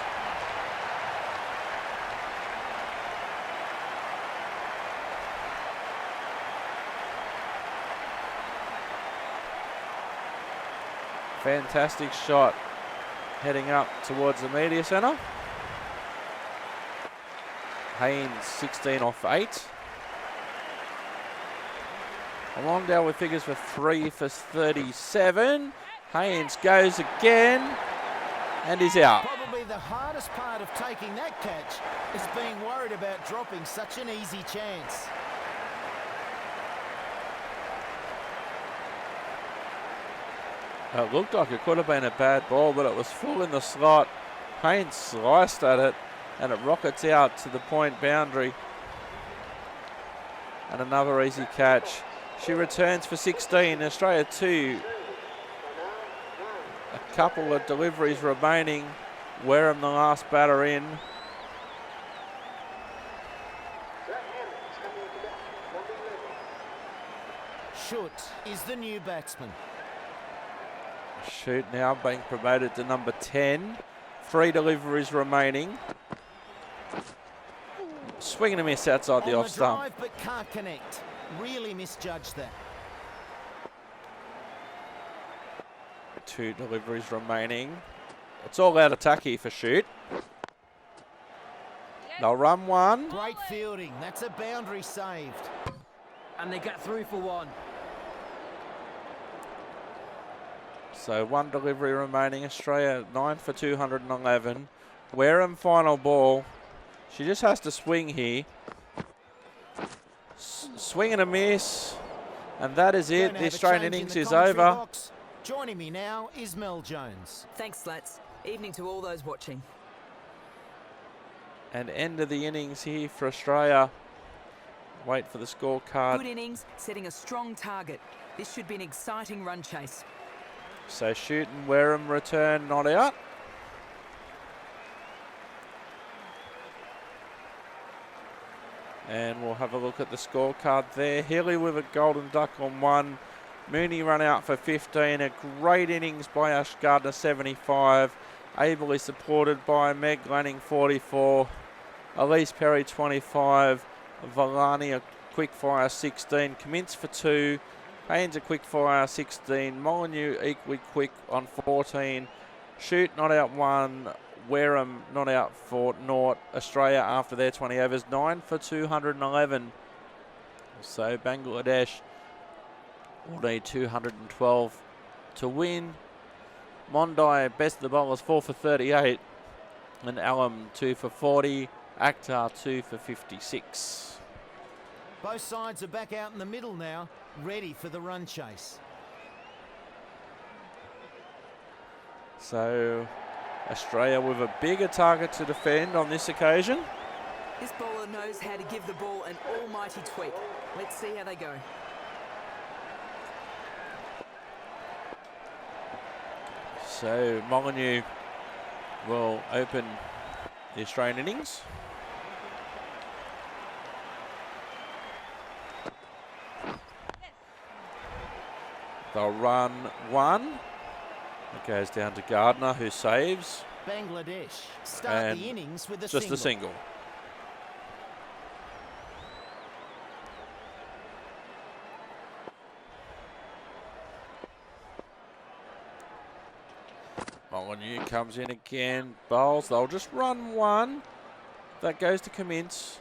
Fantastic shot heading up towards the media centre. Haynes 16 off 8. Longdale with figures for 3 for 37. Haynes goes again and is out. Probably the hardest part of taking that catch is being worried about dropping such an easy chance. It looked like it could have been a bad ball, but it was full in the slot. Payne sliced at it, and it rockets out to the point boundary. And another easy catch. She returns for 16, Australia 2. A couple of deliveries remaining. Wareham the last batter in. Shoot is the new batsman. Shoot now being promoted to number 10. 3 deliveries remaining. Swing and a miss outside the off stump. Drive, but can't connect. Really misjudged that. 2 deliveries remaining. It's all out attack here for Shoot. They'll run one. Great fielding. That's a boundary saved. And they get through for 1. So 1 delivery remaining. Australia 9 for 211. Wareham final ball. She just has to swing here. Swing and a miss. And that is it. The Australian innings is over. Box. Joining me now is Mel Jones. Thanks, Slats. Evening to all those watching. And end of the innings here for Australia. Wait for the scorecard. Good innings, setting a strong target. This should be an exciting run chase. So Shoot and Wareham return not out. And we'll have a look at the scorecard there. Healy with a golden duck on 1. Mooney run out for 15. A great innings by Ash Gardner, 75. Ably supported by Meg Lanning, 44. Elise Perry, 25. Villani, a quick fire, 16. Commence for 2. Haynes, a quick fire, 16. Molyneux equally quick on 14. Shoot not out 1. Wareham not out for 0. Australia after their 20 overs, 9 for 211. So Bangladesh will need 212 to win. Mondai, best of the bowlers, 4 for 38. And Allam, 2 for 40. Akhtar, 2 for 56. Both sides are back out in the middle now, ready for the run chase. So Australia with a bigger target to defend on this occasion. This bowler knows how to give the ball an almighty tweak. Let's see how they go. So Molyneux will open the Australian innings. They'll run 1. It goes down to Gardner, who saves. Bangladesh start the innings with just a single. Molyneux comes in again, bowls. They'll just run 1. That goes to commence.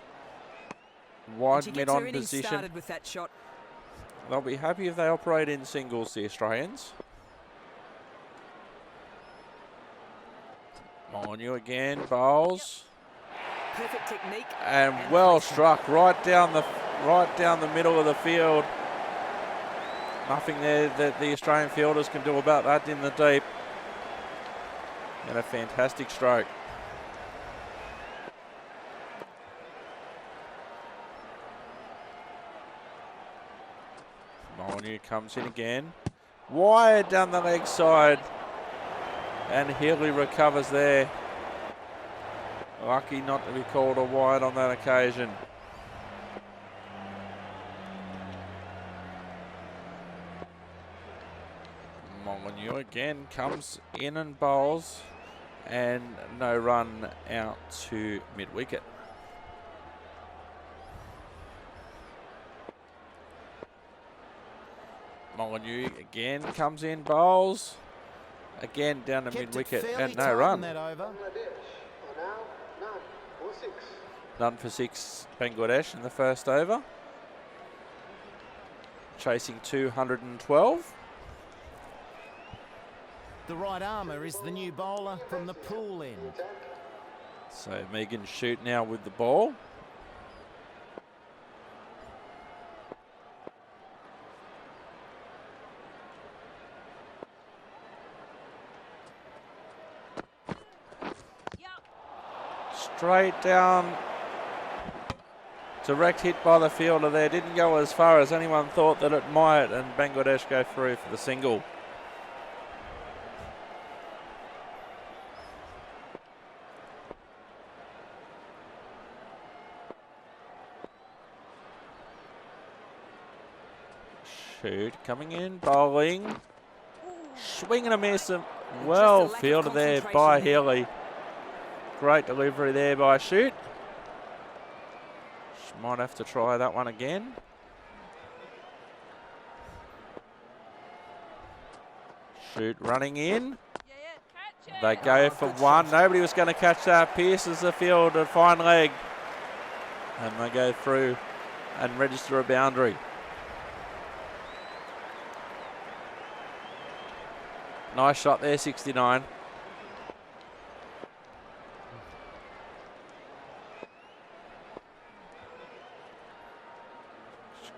Wide mid-on position. Started with that shot. They'll be happy if they operate in singles, the Australians. Molyneux again, bowls. Perfect technique. And well struck right down the middle of the field. Nothing there that the Australian fielders can do about that in the deep. And a fantastic stroke. Molyneux comes in again. Wide down the leg side. And Healy recovers there. Lucky not to be called a wide on that occasion. Molyneux again comes in and bowls. And no run out to mid-wicket. Molyneux again comes in, bowls. Again down to mid-wicket and no run. None for 6 Bangladesh in the first over. Chasing 212. The right armour is the new bowler from the pool end. So Megan Shoot now with the ball. Straight down. Direct hit by the fielder there. Didn't go as far as anyone thought that it might, and Bangladesh go through for the single. Shoot, coming in, bowling. Swing and a miss. Well fielded there by Healy. Great delivery there by Shoot. She might have to try that one again. Shoot running in. They go for one. Nobody was going to catch that. Pierces the field at fine leg. And they go through and register a boundary. Nice shot there, 69.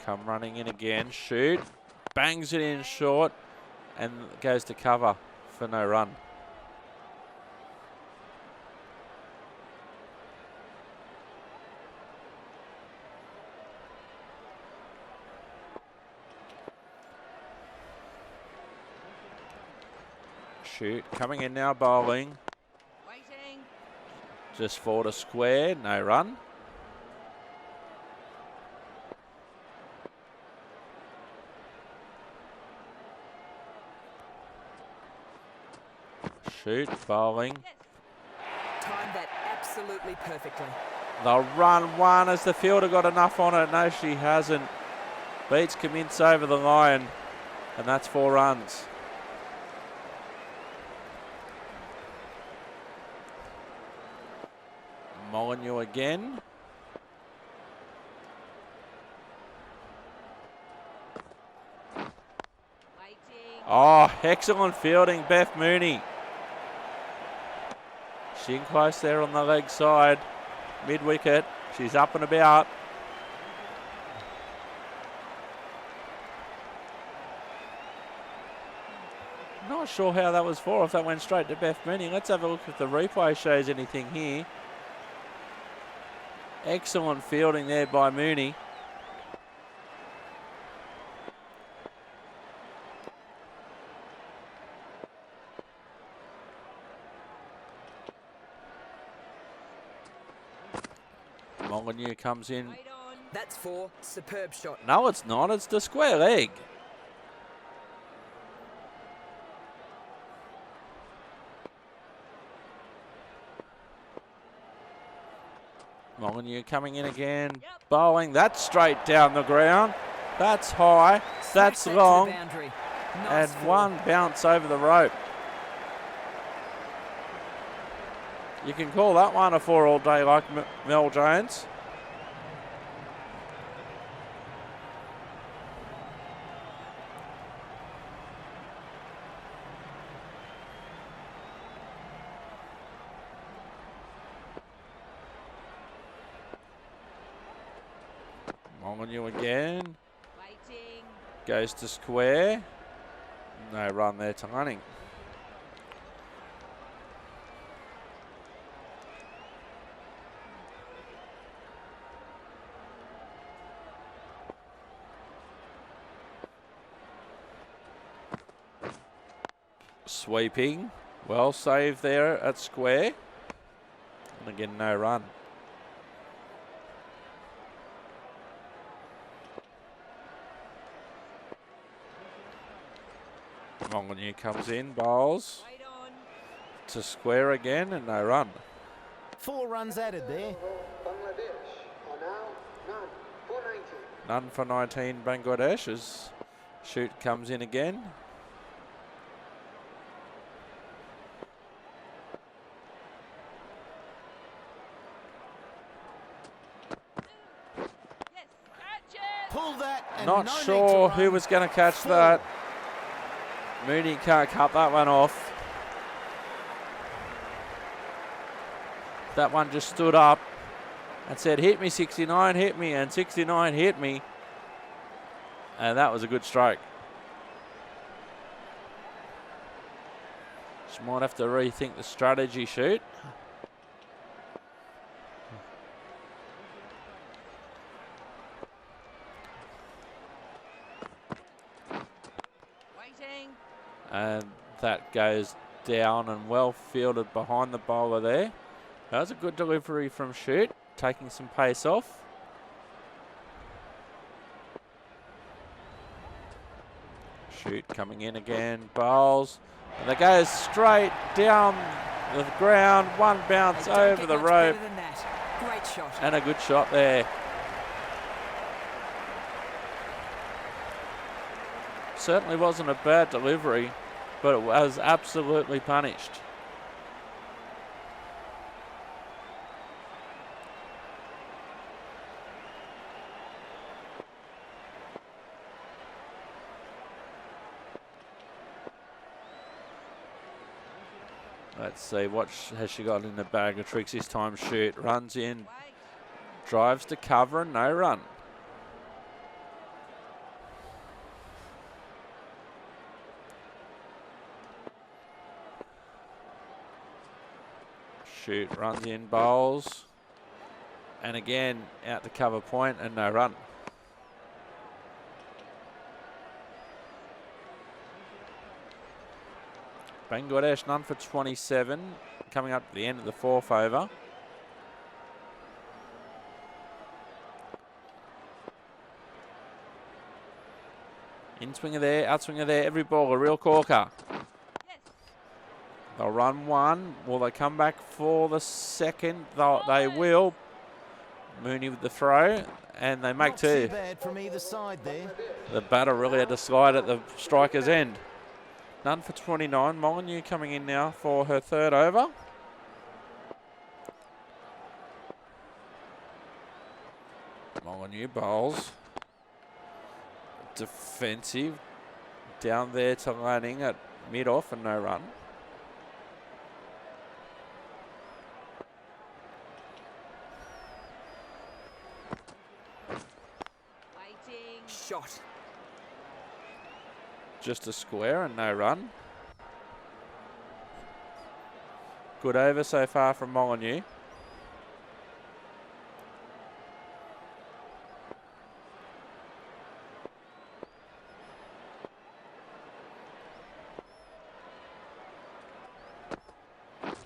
Come running in again. Shoot. Bangs it in short and goes to cover for no run. Shoot, coming in now, bowling. Waiting. Just for to square, no run. Shoot, bowling. Timed that absolutely perfectly. They'll run one as the fielder got enough on it. No, she hasn't. Beats Cummins over the line, and that's 4 runs. Molyneux again. Waiting. Oh, excellent fielding, Beth Mooney. She's in close there on the leg side. Mid-wicket. She's up and about. Not sure how that was for, if that went straight to Beth Mooney. Let's have a look if the replay shows anything here. Excellent fielding there by Mooney. Molyneux comes in. Wait on. That's 4. Superb shot. No, it's not. It's the square leg. Molyneux coming in again. Yep. Bowling. That's straight down the ground. That's high. That's Smash that to the long. boundary. And Nice four. one bounce over the rope. You can call that one a 4 all day like Mel Jones. Molyneux again. Waiting. Goes to square. No run there to Hunting. Sweeping. Well saved there at square. And again, no run. Molyneux comes in, bowls Wait on. to square again, and no run. 4 runs added there. Bangladesh are now none for 19. None for 19 Bangladesh as Shoot comes in again. Yes. Catch it. Pull that. And Not no need to sure who run. was going to catch 4. that. Mooney can't cut that one off. That one just stood up and said, hit me 69, hit me, and 69 hit me. And that was a good stroke. She might have to rethink the strategy, Shoot. And that goes down and well fielded behind the bowler there. That was a good delivery from Shoot, taking some pace off. Shoot coming in again, bowls. And they go straight down the ground, one bounce over the rope. Great shot. And a good shot there. Certainly wasn't a bad delivery, but it was absolutely punished. Let's see, what has she got in the bag of tricks this time? Shoot, runs in, drives to cover and no run. Shoot, runs in, bowls. And again, out to cover point and no run. Bangladesh none for 27, coming up to the end of the fourth over. In swinger there, out swinger there, every ball a real corker. They'll run one. Will they come back for the second? They will. Mooney with the throw, and they make two. Not too bad from either side there. The batter really had to slide at the striker's end. None for 29. Molyneux coming in now for her third over. Molyneux bowls. Defensive. Down there to Lanning at mid-off and no run. Waiting. Shot. Just a square and no run. Good over so far from Molyneux.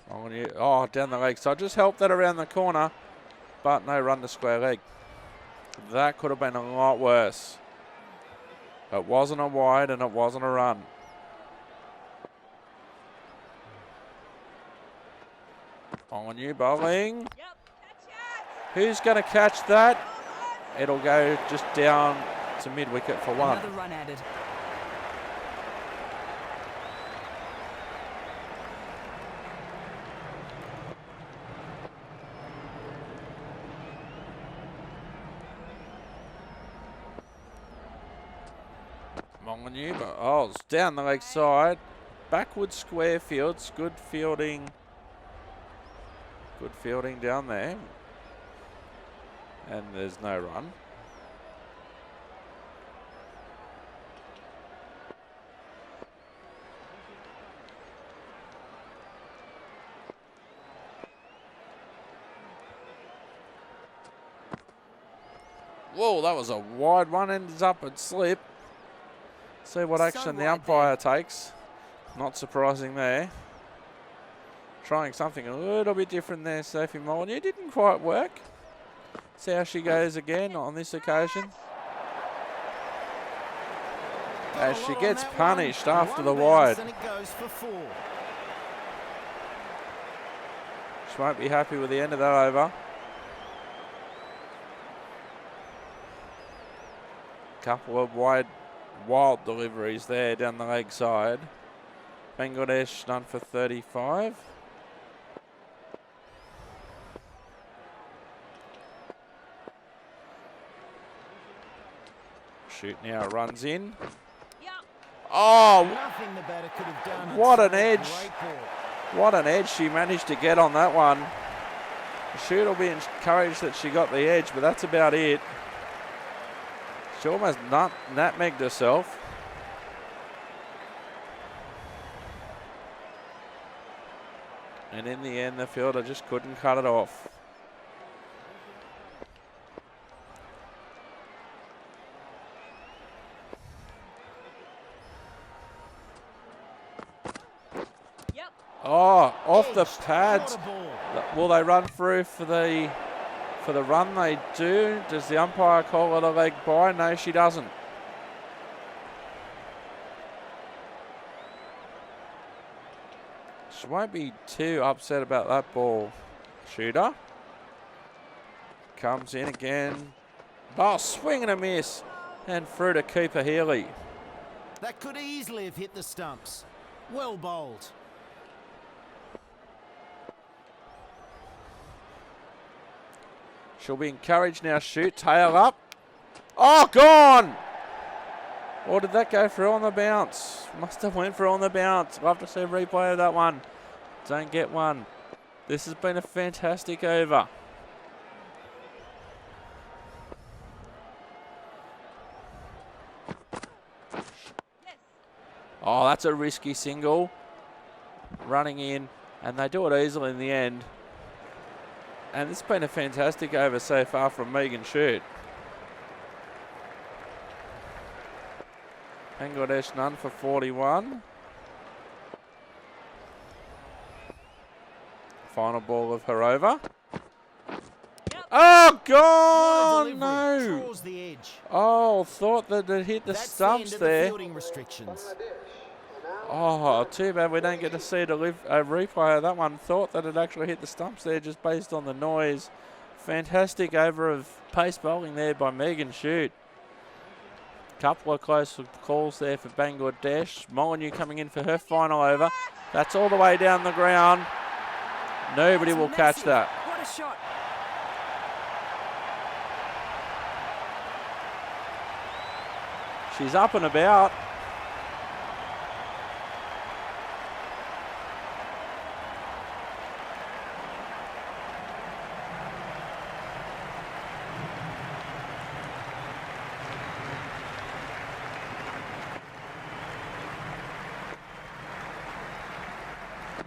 Molyneux, oh, down the leg. So I just helped that around the corner, but no run to square leg. That could have been a lot worse. It wasn't a wide and it wasn't a run. Molyneux bowling. Yep, catch it. Who's going to catch that? It'll go just down to mid-wicket for one. Another run added. Molyneux, but oh, it's down the leg side. Backward square fields. Good fielding. Good fielding down there. And there's no run. Whoa, that was a wide one. Ends up at slip. See what action the umpire takes. Not surprising there. Trying something a little bit different there, Sophie Molyneux. Didn't quite work. See how she goes again on this occasion. As she gets punished after the wide. And it goes for four. She won't be happy with the end of that over. Couple of wild deliveries there down the leg side. Bangladesh done for 35. Shoot now, runs in. Yep. Oh, Nothing the batter could have done. what an It's a edge. great ball. What an edge she managed to get on that one. Shoot will be encouraged that she got the edge, but that's about it. She almost nutmegged herself. And in the end, the fielder just couldn't cut it off. Oh, off the Edged. pads. What a ball. Will they run through for the run? They do. Does the umpire call it a leg by? No, she doesn't. She won't be too upset about that ball. Shooter comes in again. Oh, swing and a miss. And through to Cooper Healy. That could easily have hit the stumps. Well bowled. She'll be encouraged now. Shoot, tail up. Oh, gone! Or did that go through on the bounce? Must have went through on the bounce. Love to see a replay of that one. Don't get one. This has been a fantastic over. Oh, that's a risky single. Running in, and they do it easily in the end. And it's been a fantastic over so far from Megan Shute. Bangladesh none for 41. Final ball of her over. Oh, gone! No! Draws the edge. Oh, thought that it hit the That's stumps the end of the there. fielding restrictions. Oh, too bad we don't get to see a replay of that one. Thought that it actually hit the stumps there just based on the noise. Fantastic over of pace bowling there by Megan Shute. Couple of close calls there for Bangladesh. Molyneux coming in for her final over. That's all the way down the ground. Nobody will catch that. What a shot. She's up and about.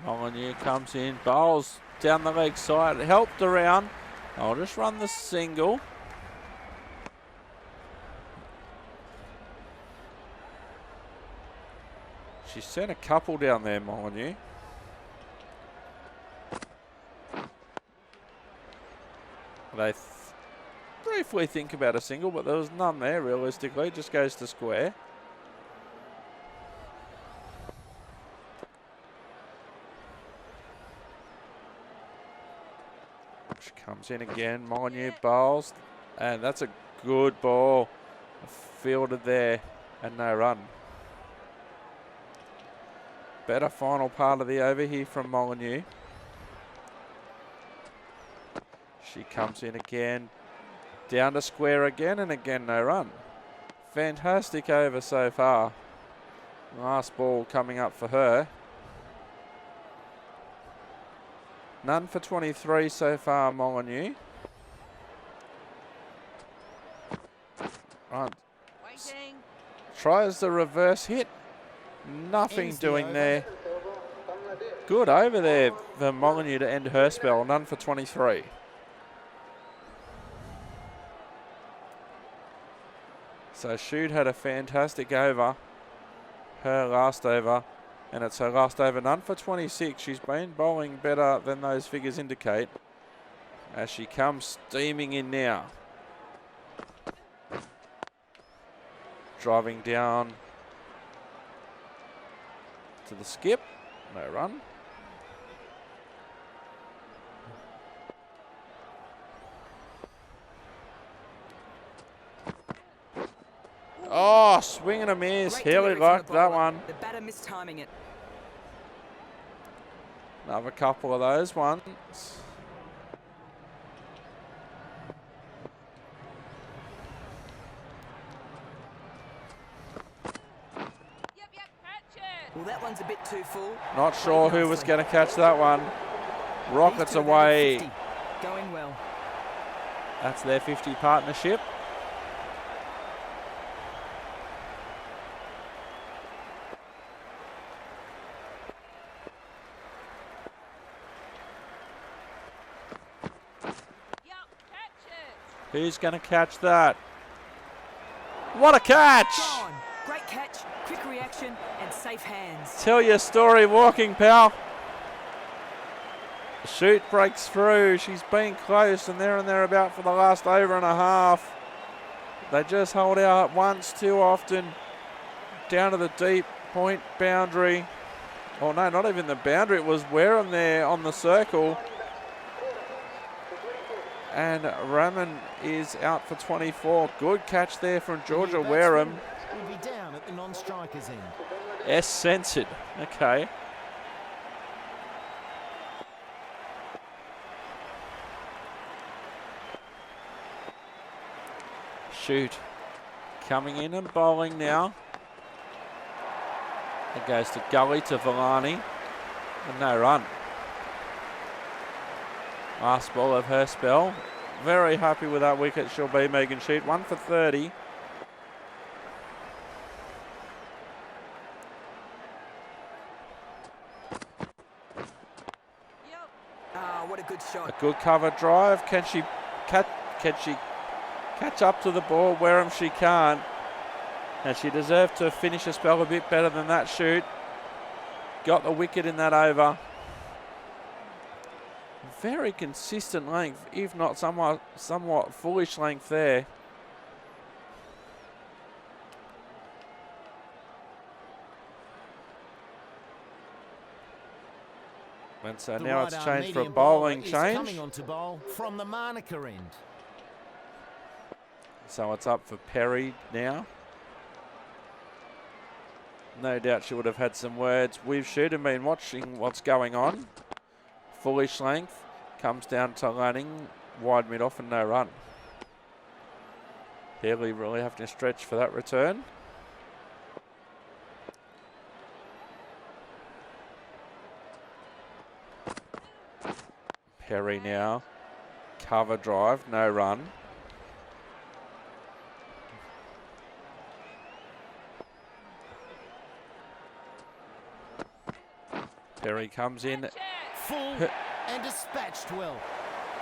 Molyneux comes in, bowls down the leg side, helped around. I'll just run the single. She sent a couple down there, Molyneux. They briefly think about a single, but there was none there realistically. It just goes to square. She comes in again. Molyneux bowls, and that's a good ball. Fielded there, and no run. Better final part of the over here from Molyneux. She comes in again, down to square again, and again no run. Fantastic over so far. Last ball coming up for her. None for 23 so far, Molyneux. Right. Waiting. Tries the reverse hit. Nothing Ends the doing over. there. Good over there for Molyneux to end her spell. None for 23. So Shute had a fantastic over. Her last over. And it's her last over. None for 26. She's been bowling better than those figures indicate. As she comes steaming in now. Driving down to the skip. No run. Oh, swing and a miss. Great Healy delivery from liked the that bowler. one. The batter mistiming it. Another couple of those ones. Yep, catch it. Well, that one's a bit too full. Not sure who was going to catch that one. Rockets These two have away. 50. Going well. That's their 50 partnership. Yep, catch it. Who's going to catch that? What a catch! Gone. Great catch, quick reaction, and safe hands. Tell your story walking, pal. Shoot breaks through. She's been close and there and thereabout for the last over and a half. They just hold out once too often. Down to the deep point boundary. Oh no, not even the boundary. It was Wareham there on the circle. And Raman is out for 24. Good catch there from Georgia Wareham. Will be down at the non-striker's end. S censored. Okay. Shoot. Coming in and bowling now. It goes to Gully to Villani. And no run. Last ball of her spell. Very happy with that wicket she'll be, Megan Shoot. 1 for 30. What a good shot. A good cover drive. Can she catch up to the ball? Wareham she can't. And she deserved to finish a spell a bit better than that Shoot. Got the wicket in that over. Very consistent length, if not somewhat foolish length there. And so now it's changed for a bowling change. Coming on to bowl from the Manuka end. So it's up for Perry now. No doubt she would have had some words with Shoot and been watching what's going on. Foolish length. Comes down to Lanning. Wide mid off and no run. Barely really having to stretch for that return. Perry now. Cover drive. No run. Perry comes in. Full and dispatched well.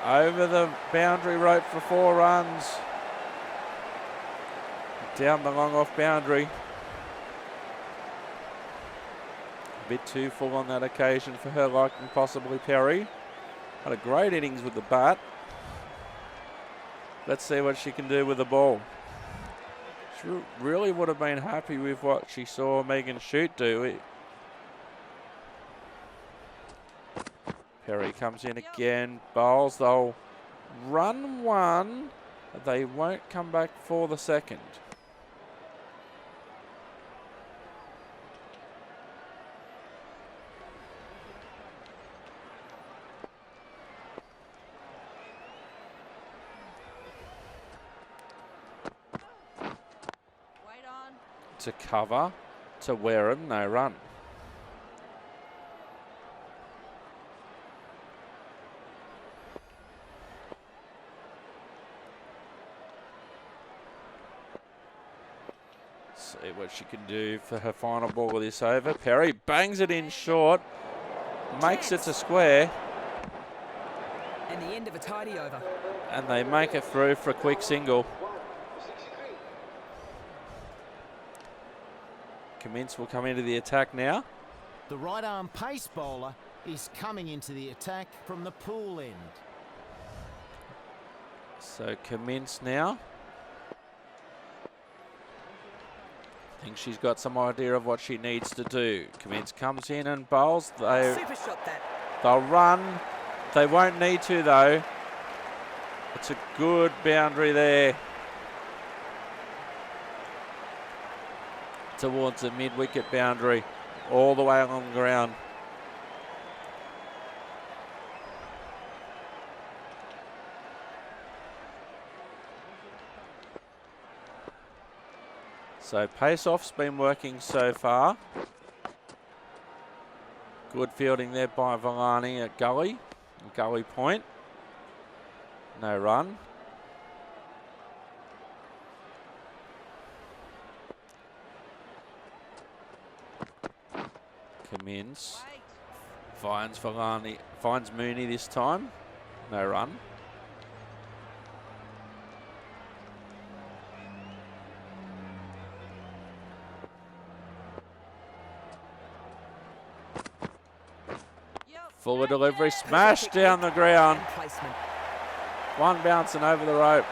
Over the boundary rope for 4 runs. Down the long off boundary. A bit too full on that occasion for her liking, possibly Perry. Had a great innings with the bat. Let's see what she can do with the ball. She really would have been happy with what she saw Megan Shoot do. Perry comes in again, bowls. They'll run one. They won't come back for the second. Wait on. To cover, to Wareham, no run. See what she can do for her final ball of this over. Perry bangs it in short, makes it to square. And the end of a tidy over. And they make it through for a quick single. Cummins will come into the attack now. The right arm pace bowler is coming into the attack from the pool end. So Cummins now. I think she's got some idea of what she needs to do. Cummins comes in and bowls. Super shot that. They'll run. They won't need to though. It's a good boundary there. Towards the mid-wicket boundary. All the way along the ground. So pace-off's been working so far. Good fielding there by Villani at Gully point. No run. Cummins finds Villani, finds Mooney this time. No run. Fuller delivery, smashed down the ground. And placement. One bouncing over the rope.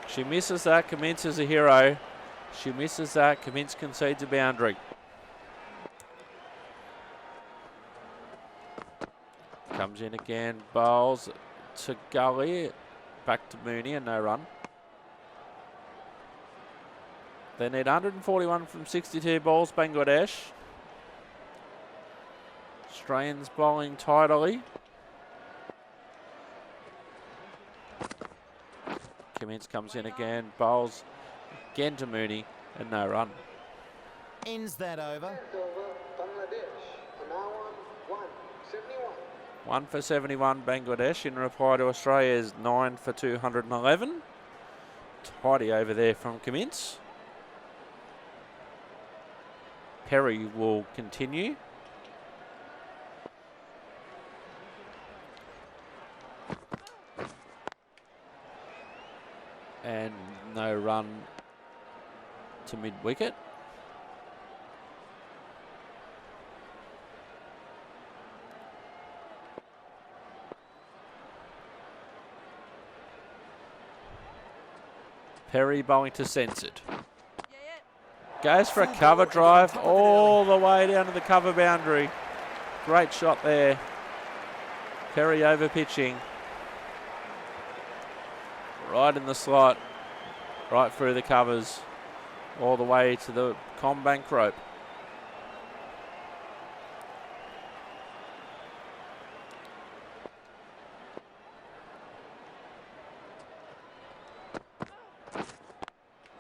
She misses that, Cummins is a hero. She misses that, Cummins concedes a boundary. Comes in again, bowls to Gully, back to Mooney and no run. They need 141 from 62 balls, Bangladesh. Australians bowling tidily. Cummins comes in again, bowls again to Mooney and no run. Ends that over. End over, Bangladesh. And now on 171. 1 for 71 Bangladesh in reply to Australia's 9 for 211. Tidy over there from Cummins. Perry will continue. And no run to mid-wicket. Perry bowling to Censored. Goes for a cover drive all the way down to the cover boundary. Great shot there. Perry over pitching. Right in the slot. Right through the covers. All the way to the Combank rope.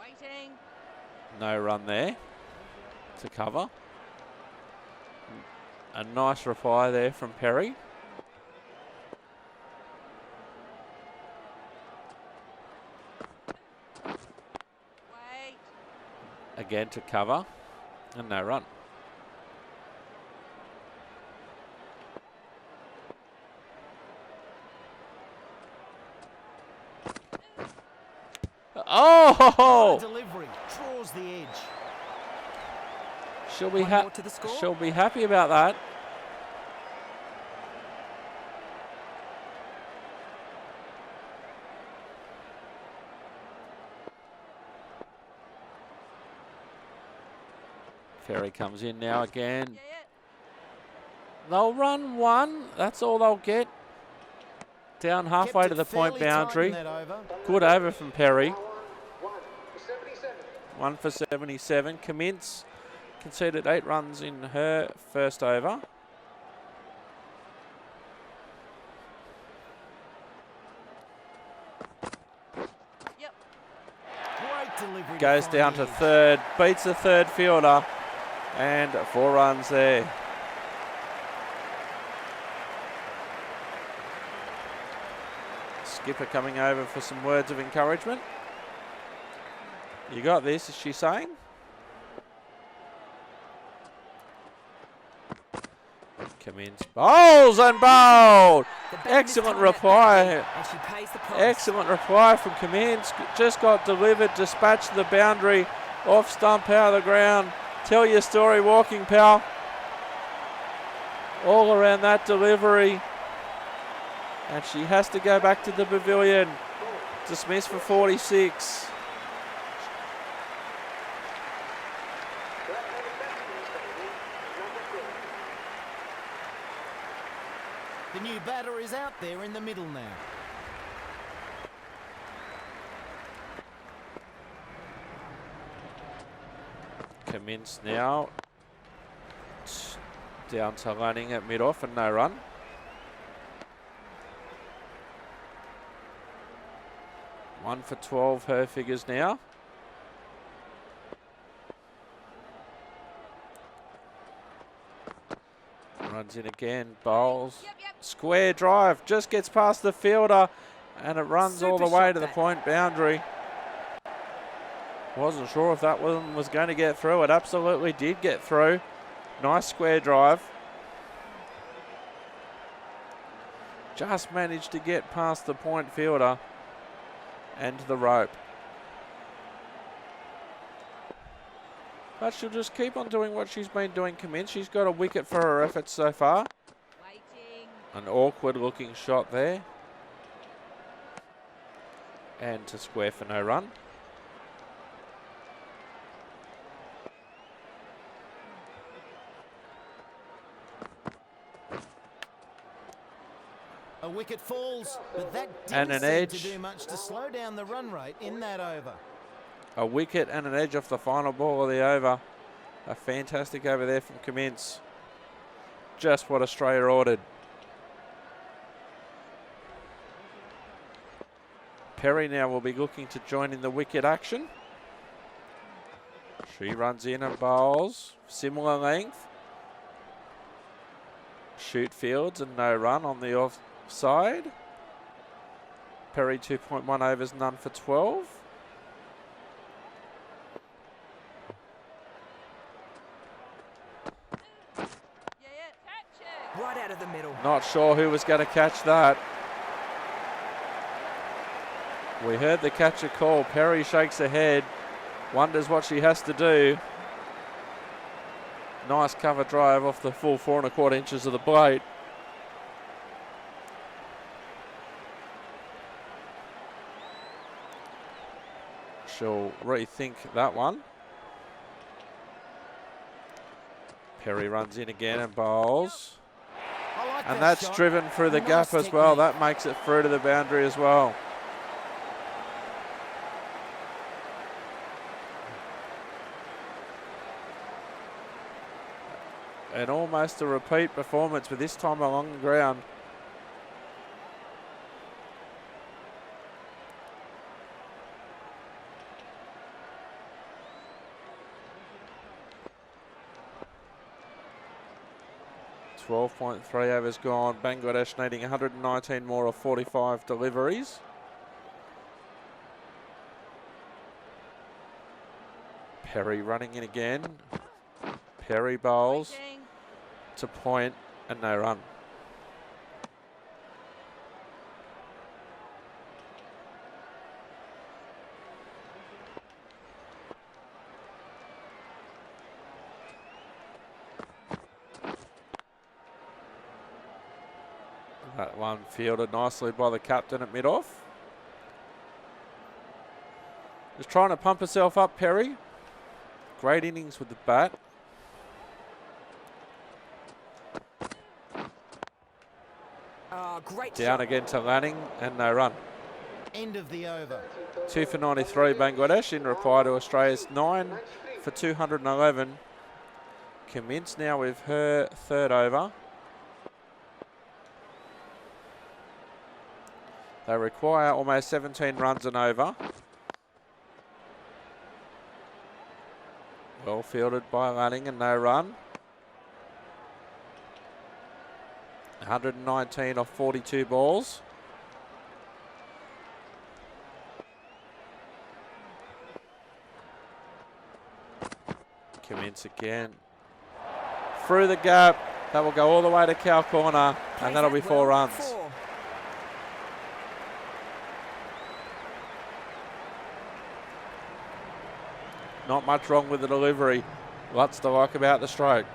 Waiting. No run there to cover. A nice reply there from Perry. Wait. Again to cover and no run. Oh! Delivery draws the edge. She'll be, One more to the score. she'll be happy about that. Ferry comes in now again. They'll run one. That's all they'll get. Down halfway Kept to it the point fairly tight in boundary. that over. Good over from Perry. Now on 1 for 77. 1 for 77. Cummins conceded 8 runs in her first over. Yep. Great delivery. Goes find down the to edge. third. Beats the third fielder. And 4 runs there. Skipper coming over for some words of encouragement. You got this, is she saying? Cummins bowls and bowled. The band is Excellent coming at reply. that end, and she pays the price. Excellent reply from Cummins. Just got delivered, dispatched the boundary, off stump, out of the ground. Tell your story, walking pal. All around that delivery. And she has to go back to the pavilion. Dismissed for 46. The new batter is out there in the middle now. Cummins now down to running at mid-off and no run. One for 12, her figures now. Runs in again, bowls. Yep. Square drive, just gets past the fielder and it runs all the Super way shot to the that. point boundary. Wasn't sure if that one was going to get through. It absolutely did get through. Nice square drive. Just managed to get past the point fielder and to the rope. But she'll just keep on doing what she's been doing, Commence. She's got a wicket for her efforts so far. Waiting. An awkward looking shot there. And to square for no run. A wicket falls, but that And didn't an seem edge. to do much to slow down the run rate in that over. A wicket and an edge off the final ball of the over. A fantastic over there from Commence. Just what Australia ordered. Perry now will be looking to join in the wicket action. She runs in and bowls. Similar length. Shoot fields and no run on the offside. Perry 2.1 overs, none for 12. Yeah, catch it. Right out of the middle. Not sure who was going to catch that. We heard the catcher call. Perry shakes her head, wonders what she has to do. Nice cover drive off the full 4 1/4 inches of the plate. She'll rethink that one. Perry runs in again and bowls. I like And that that's shot. driven through the Nice gap as well. technique. That makes it through to the boundary as well. And almost a repeat performance, but this time along the ground. .3 overs gone. Bangladesh needing 119 more of 45 deliveries. Perry running in again. Perry bowls Waiting. to point and no run. That one fielded nicely by the captain at mid-off. Just trying to pump herself up, Perry. Great innings with the bat. Great Down shot. again to Lanning and no run. End of the over. 2 for 93 Bangladesh in reply to Australia's 9 for 211. Commence now with her third over. They require almost 17 runs and over. Well fielded by Lanning and no run. 119 off 42 balls. Commence again. Through the gap. That will go all the way to cow corner, and that'll be 4 runs. 4. Not much wrong with the delivery. Lots to like about the stroke.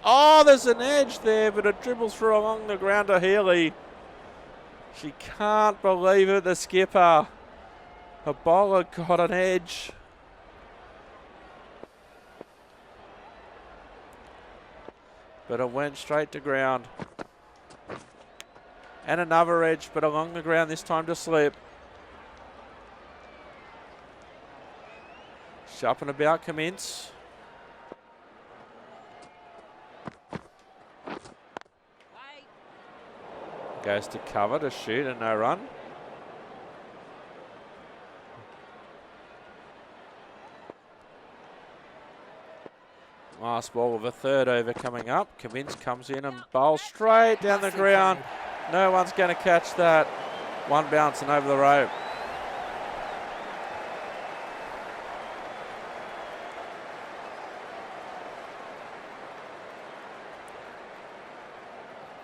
Oh, there's an edge there, but it dribbles through along the ground to Healy. She can't believe it, the skipper. Her bowler got an edge. But it went straight to ground. And another edge, but along the ground this time to slip. Up and about Commence. Wait. Goes to cover to shoot and no run. Last ball of a third over coming up. Commence comes in and bowls straight down the ground. No one's going to catch that. One bounce and over the rope.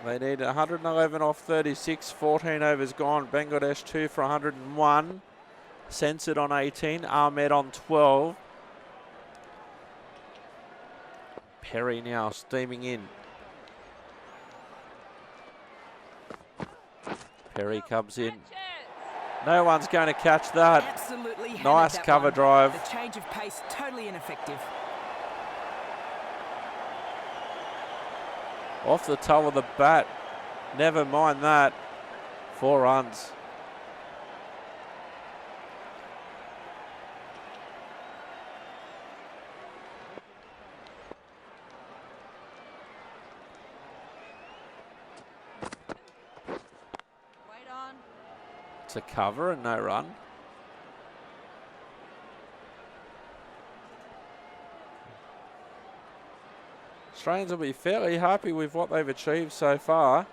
They need 111 off 36, 14 overs gone. Bangladesh 2 for 101. Censored on 18, Ahmed on 12. Perry now steaming in. Perry comes in. No one's going to catch that. Absolutely hammered Nice that cover one. drive. The change of pace, totally ineffective. Off the toe of the bat. Never mind that. 4 runs. Wait on. It's a cover and no run. Australians will be fairly happy with what they've achieved so far.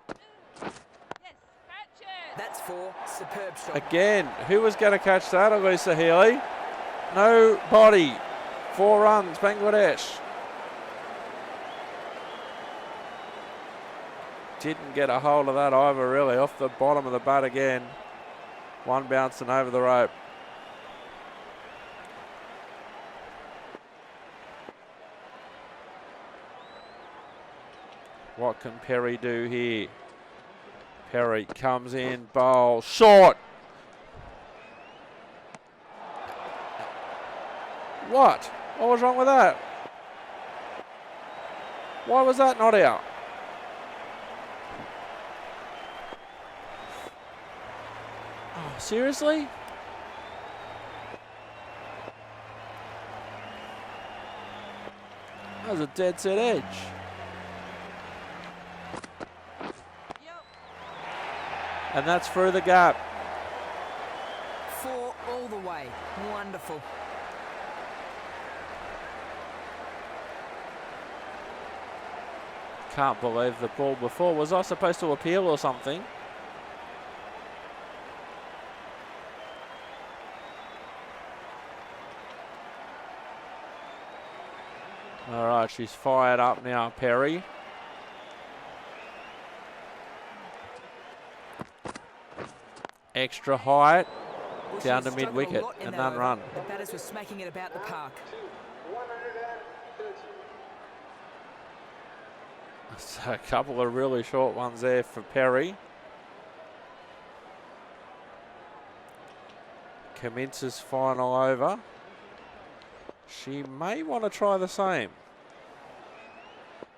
Yes, catch it. That's 4. Superb shot. Again, who was going to catch that? Elisa Healy. Nobody. 4 runs, Bangladesh. Didn't get a hold of that either, really. Off the bottom of the bat again. One bouncing over the rope. What can Perry do here? Perry comes in, bowl, short. What? What was wrong with that? Why was that not out? Oh, seriously? That was a dead set edge. Yep. And that's through the gap. 4 all the way. Wonderful. Can't believe the ball before. Was I supposed to appeal or something? All right, she's fired up now, Perry. Extra height, Well, down she to struggled a mid-wicket lot in and that none over. run. The batters were smacking it about the park. 130. So a couple of really short ones there for Perry. Commences final over. She may want to try the same.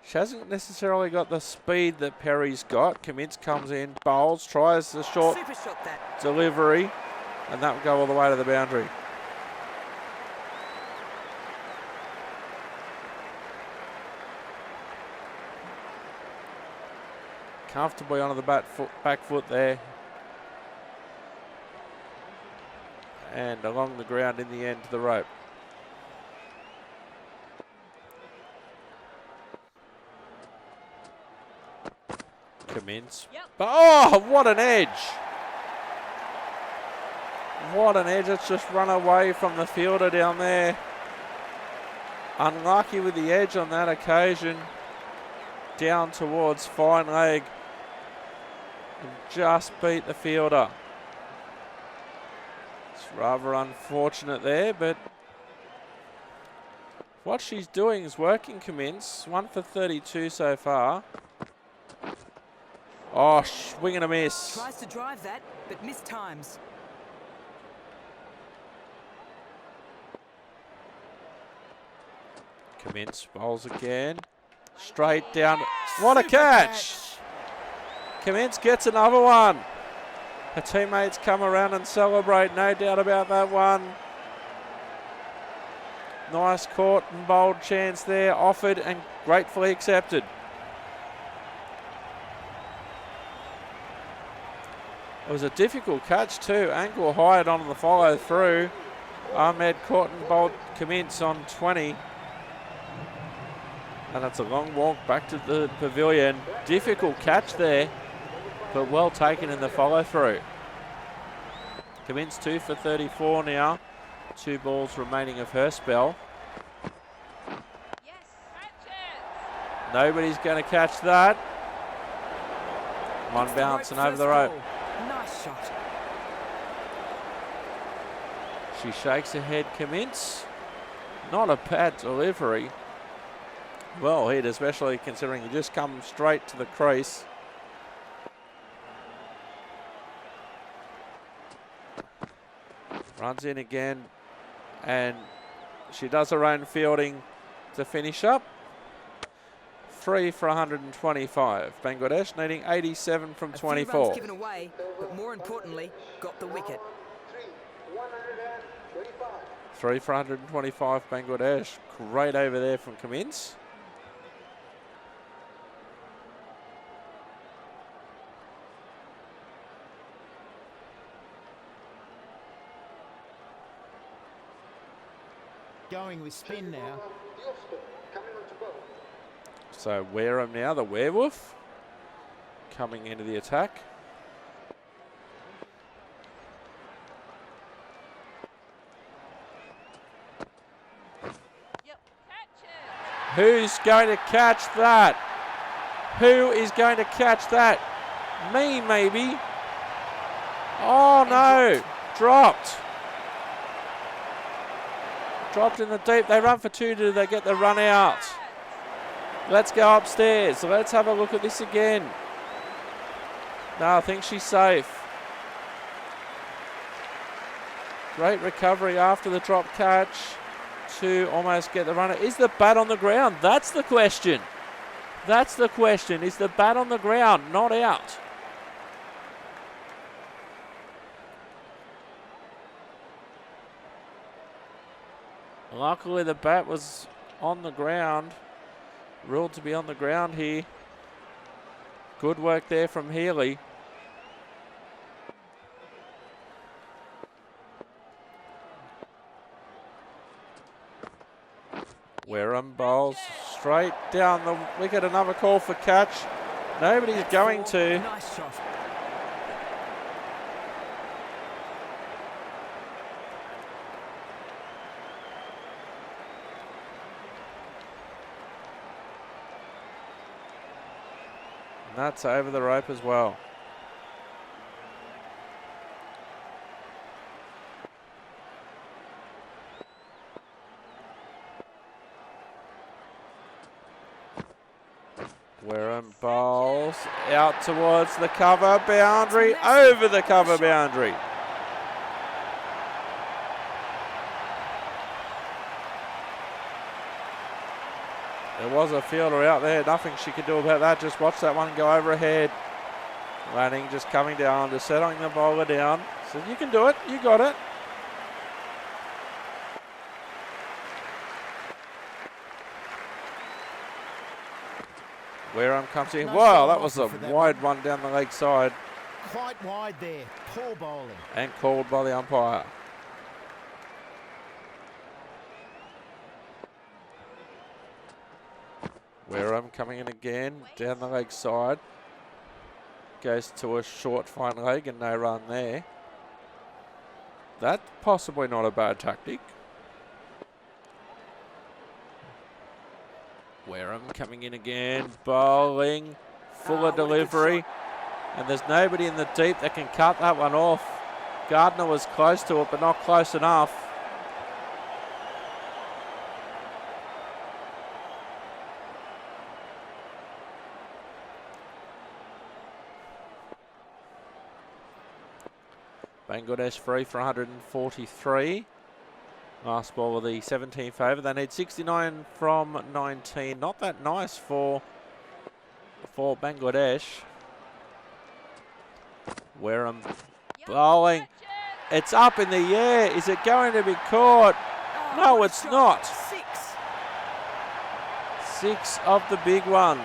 She hasn't necessarily got the speed that Perry's got. Cummins comes in, bowls, tries the short Super shot that. delivery, and that will go all the way to the boundary. Comfortably onto the back foot there. And along the ground in the end to the rope. Commence. Yep. Oh, what an edge. What an edge. It's just run away from the fielder down there. Unlucky with the edge on that occasion. Down towards fine leg. And just beat the fielder. It's rather unfortunate there, but what she's doing is working. Commence. 1 for 32 so far. Oh, swing and a miss. Tries to drive that, but missed times. Commence bowls again. Straight down. What a catch! Commence gets another one. Her teammates come around and celebrate, no doubt about that one. Nice caught and bowled chance there, offered and gratefully accepted. It was a difficult catch too. Angle high on the follow through. Ahmed caught and bowled Commence on 20. And it's a long walk back to the pavilion. Difficult catch there, but well taken in the follow through. Commence 2 for 34 now. 2 balls remaining of her spell. Yes, catch it. Nobody's going to catch that. One bouncing over the rope. Nice shot. She shakes her head, commence. Not a bad delivery. Well hit, especially considering you just come straight to the crease. Runs in again, and she does her own fielding to finish up. 3 for 125. Bangladesh needing 87 from 24. A few runs given away, but more importantly, got the wicket. 3 for 125 Bangladesh. Great over there from Cummins. Going with spin now. So Wareham now, the werewolf, coming into the attack. Yep, catch it. Who's going to catch that? Who is going to catch that? Me, maybe. Oh, no. Dropped. Dropped in the deep. They run for two. Do they get the run out? Let's go upstairs. Let's have a look at this again. No, I think she's safe. Great recovery after the drop catch to almost get the runner. Is the bat on the ground? That's the question. That's the question. Is the bat on the ground? Not out. Luckily the bat was on the ground. Ruled to be on the ground here. Good work there from Healy. Wareham bowls straight down the wicket. Another call for catch. Nobody's going to. Nice shot. And that's over the rope as well. Wareham bowls out towards the cover boundary, over the cover boundary. There was a fielder out there, nothing she could do about that. Just watch that one go over her head. Lanning just coming down, just settling the bowler down. So you can do it, you got it. Wareham comes in. Wow, that was a wide one down the leg side. Quite wide there. Poor bowling. And called by the umpire. Wareham coming in again, down the leg side. Goes to a short fine leg and no run there. That's possibly not a bad tactic. Wareham coming in again, bowling, fuller delivery. And there's nobody in the deep that can cut that one off. Gardner was close to it, but not close enough. Bangladesh free for 143. Last ball of the 17th over. They need 69 from 19. Not that nice for Bangladesh. Wareham bowling. It's up in the air. Is it going to be caught? No, it's not. Six of the big ones.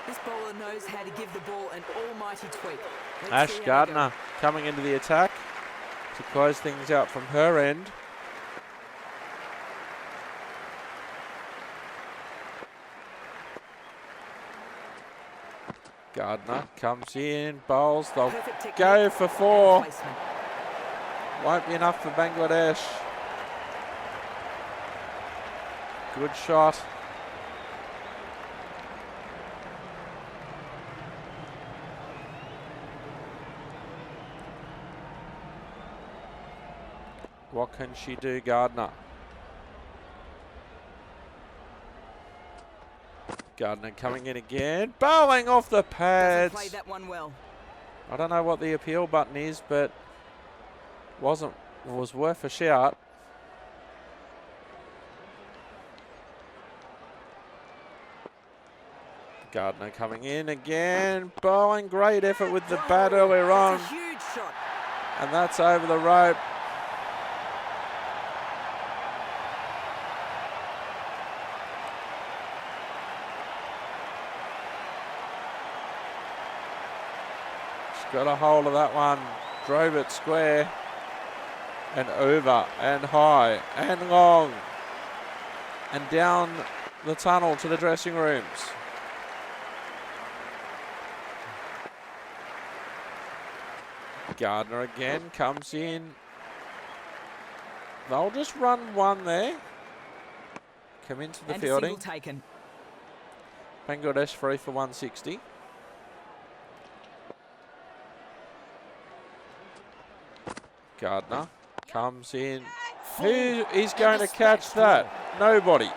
This bowler knows how to give the ball an almighty tweak. Let's Ash see how we Gardner go. coming into the attack to close things out from her end. Gardner comes in, bowls. They'll Perfect technique go for and 4. placement. Won't be enough for Bangladesh. Good shot. What can she do, Gardner? Gardner coming in again. Bowling off the Doesn't pads. play that one well. I don't know what the appeal button is, but was worth a shout. Gardner coming in again. Bowling, great effort with the bat earlier on. That's a huge shot. And that's over the rope. She's got a hold of that one. Drove it square. And over and high and long. And down the tunnel to the dressing rooms. Gardner again comes in. They'll just run one there. Come into the And fielding. a single taken. Bangladesh free for 160. Gardner comes in. Who is going to catch that? Nobody.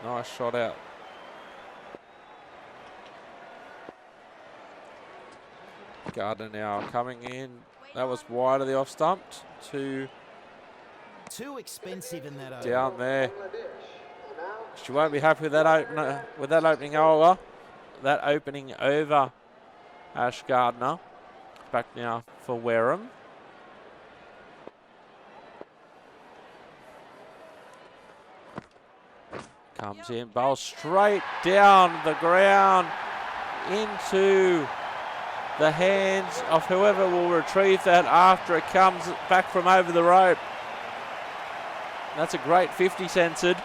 Nice shot out. Gardner now coming in. That was wide of the off stump. Too expensive in that over. down there. She won't be happy with that opening over. That opening over. Ash Gardner. Back now for Wareham. Comes in, bowl straight down the ground into the hands of whoever will retrieve that after it comes back from over the rope. That's a great 50 censored.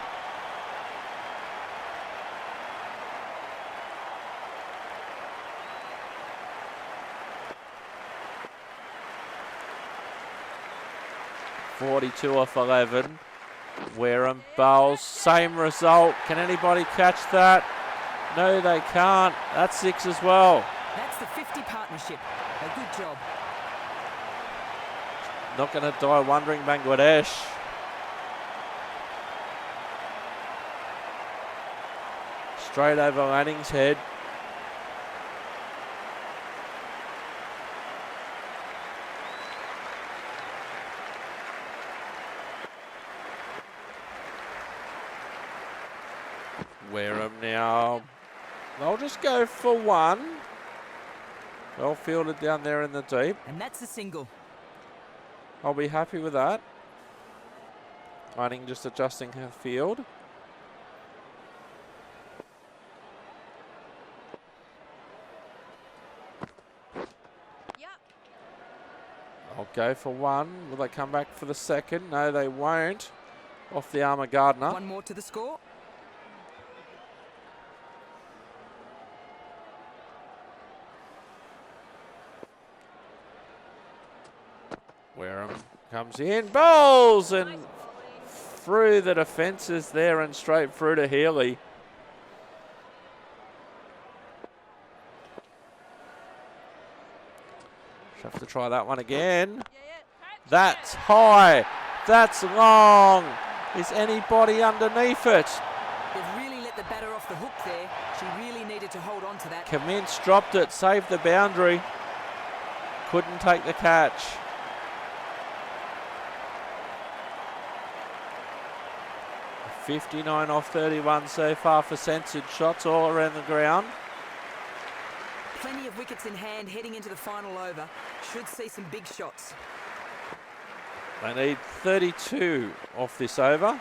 .42 off 11. Wareham bowls, same result. Can anybody catch that? No, they can't. That's 6 as well. That's the 50 partnership. A good job. Not going to die wondering, Bangladesh. Straight over Lanning's head. Wareham now. They'll just go for 1. Well fielded down there in the deep. And that's a single. I'll be happy with that. Lanning just adjusting her field. Yep. I'll go for 1. Will they come back for the second? No, they won't. Off the arm of Gardner. One more to the score. Wareham comes in, bowls, and through the defences there and straight through to Healy. She'll have to try that one again. That's high. That's long. Is anybody underneath it? They've really let the batter off the hook there. She really needed to hold on to that. Commence dropped it, saved the boundary. Couldn't take the catch. .59 off 31 so far for censored shots all around the ground. Plenty of wickets in hand heading into the final over. Should see some big shots. They need 32 off this over.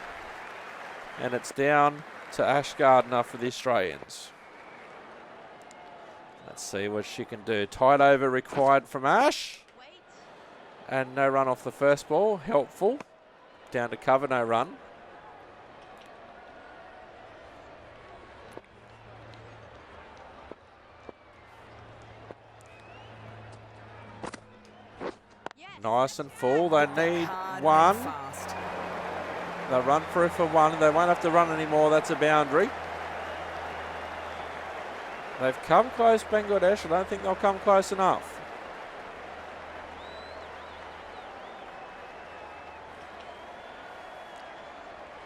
And it's down to Ash Gardner for the Australians. Let's see what she can do. Tight over required from Ash. Wait. And no run off the first ball. Helpful. Down to cover, no run. Yes. Nice and full. They need Hard, one. fast. They'll run through for one. They won't have to run anymore. That's a boundary. They've come close, Bangladesh. I don't think they'll come close enough.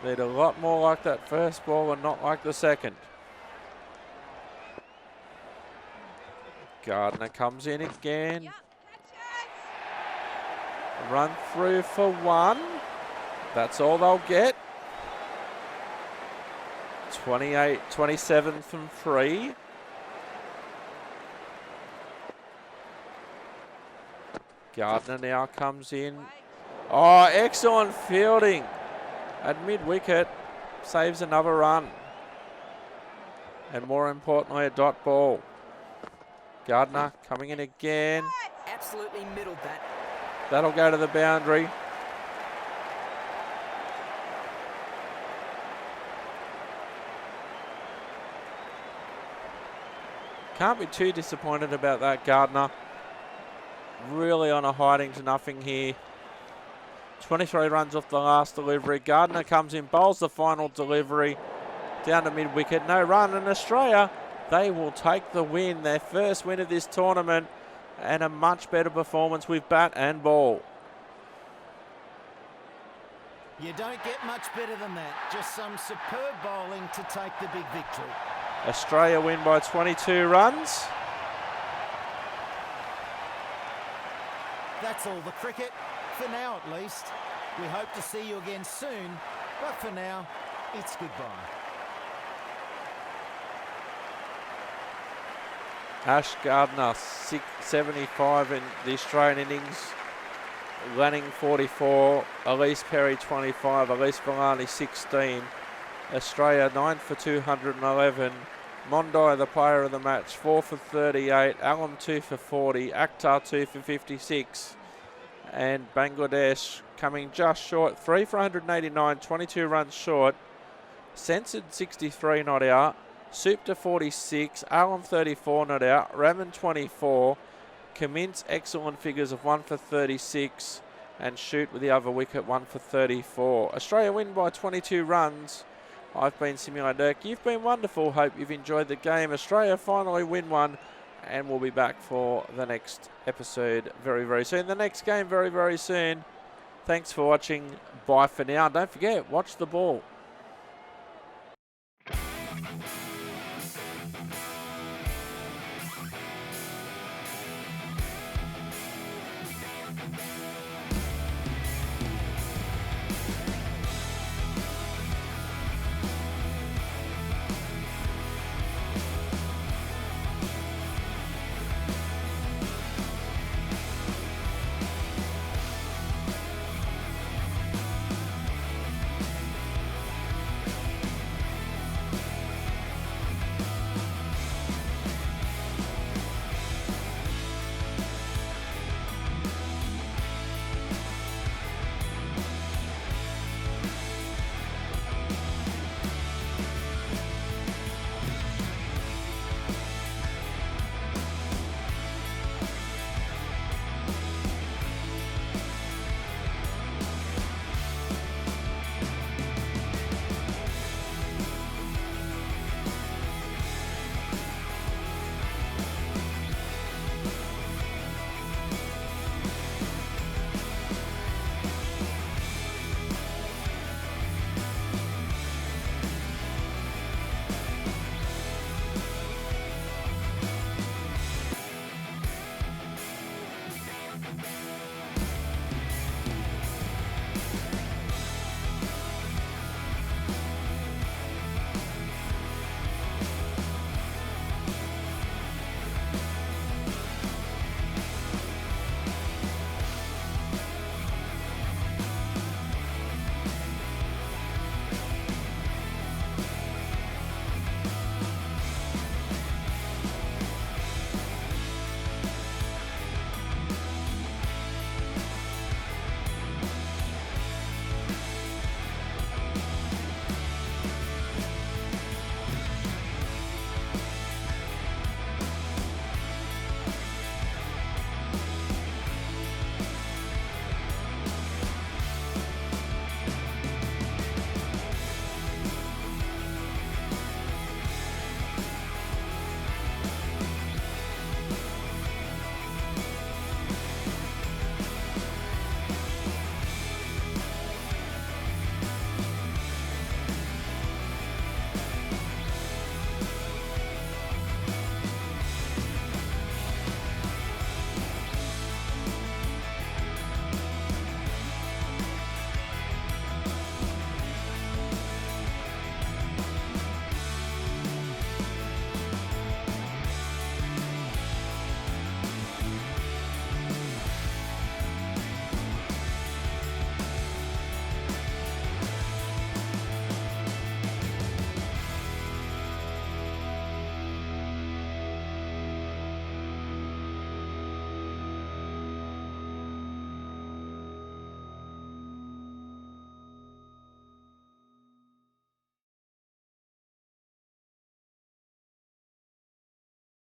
Need a lot more like that first ball and not like the second. Gardner comes in again. Yeah. Catch it. Run through for one. That's all they'll get. 27 from 3. Gardner now comes in. Oh, excellent fielding at mid-wicket. Saves another run. And more importantly, a dot ball. Gardner coming in again. Absolutely middled that. That'll go to the boundary. Can't be too disappointed about that, Gardner. Really on a hiding to nothing here. 23 runs off the last delivery. Gardner comes in, bowls the final delivery. Down to mid-wicket, no run. And Australia, they will take the win. Their first win of this tournament and a much better performance with bat and ball. You don't get much better than that. Just some superb bowling to take the big victory. Australia win by 22 runs. That's all the cricket, for now at least. We hope to see you again soon, but for now, it's goodbye. Ash Gardner, 75 in the Australian innings. Lanning, 44. Elise Perry, 25. Elise Villani, 16. Australia, 9 for 211. Mondai, the player of the match, 4 for 38. Alam, 2 for 40. Akhtar, 2 for 56. And Bangladesh coming just short, 3 for 189, 22 runs short. Censored, 63 not out. Supta, 46. Alam, 34 not out. Raman, 24. Commence excellent figures of 1 for 36. And Shoot with the other wicket, 1 for 34. Australia win by 22 runs. I've been Simulator Dirk. You've been wonderful. Hope you've enjoyed the game. Australia finally win one, and we'll be back for the next episode very, very soon. The next game very, very soon. Thanks for watching. Bye for now. Don't forget, watch the ball.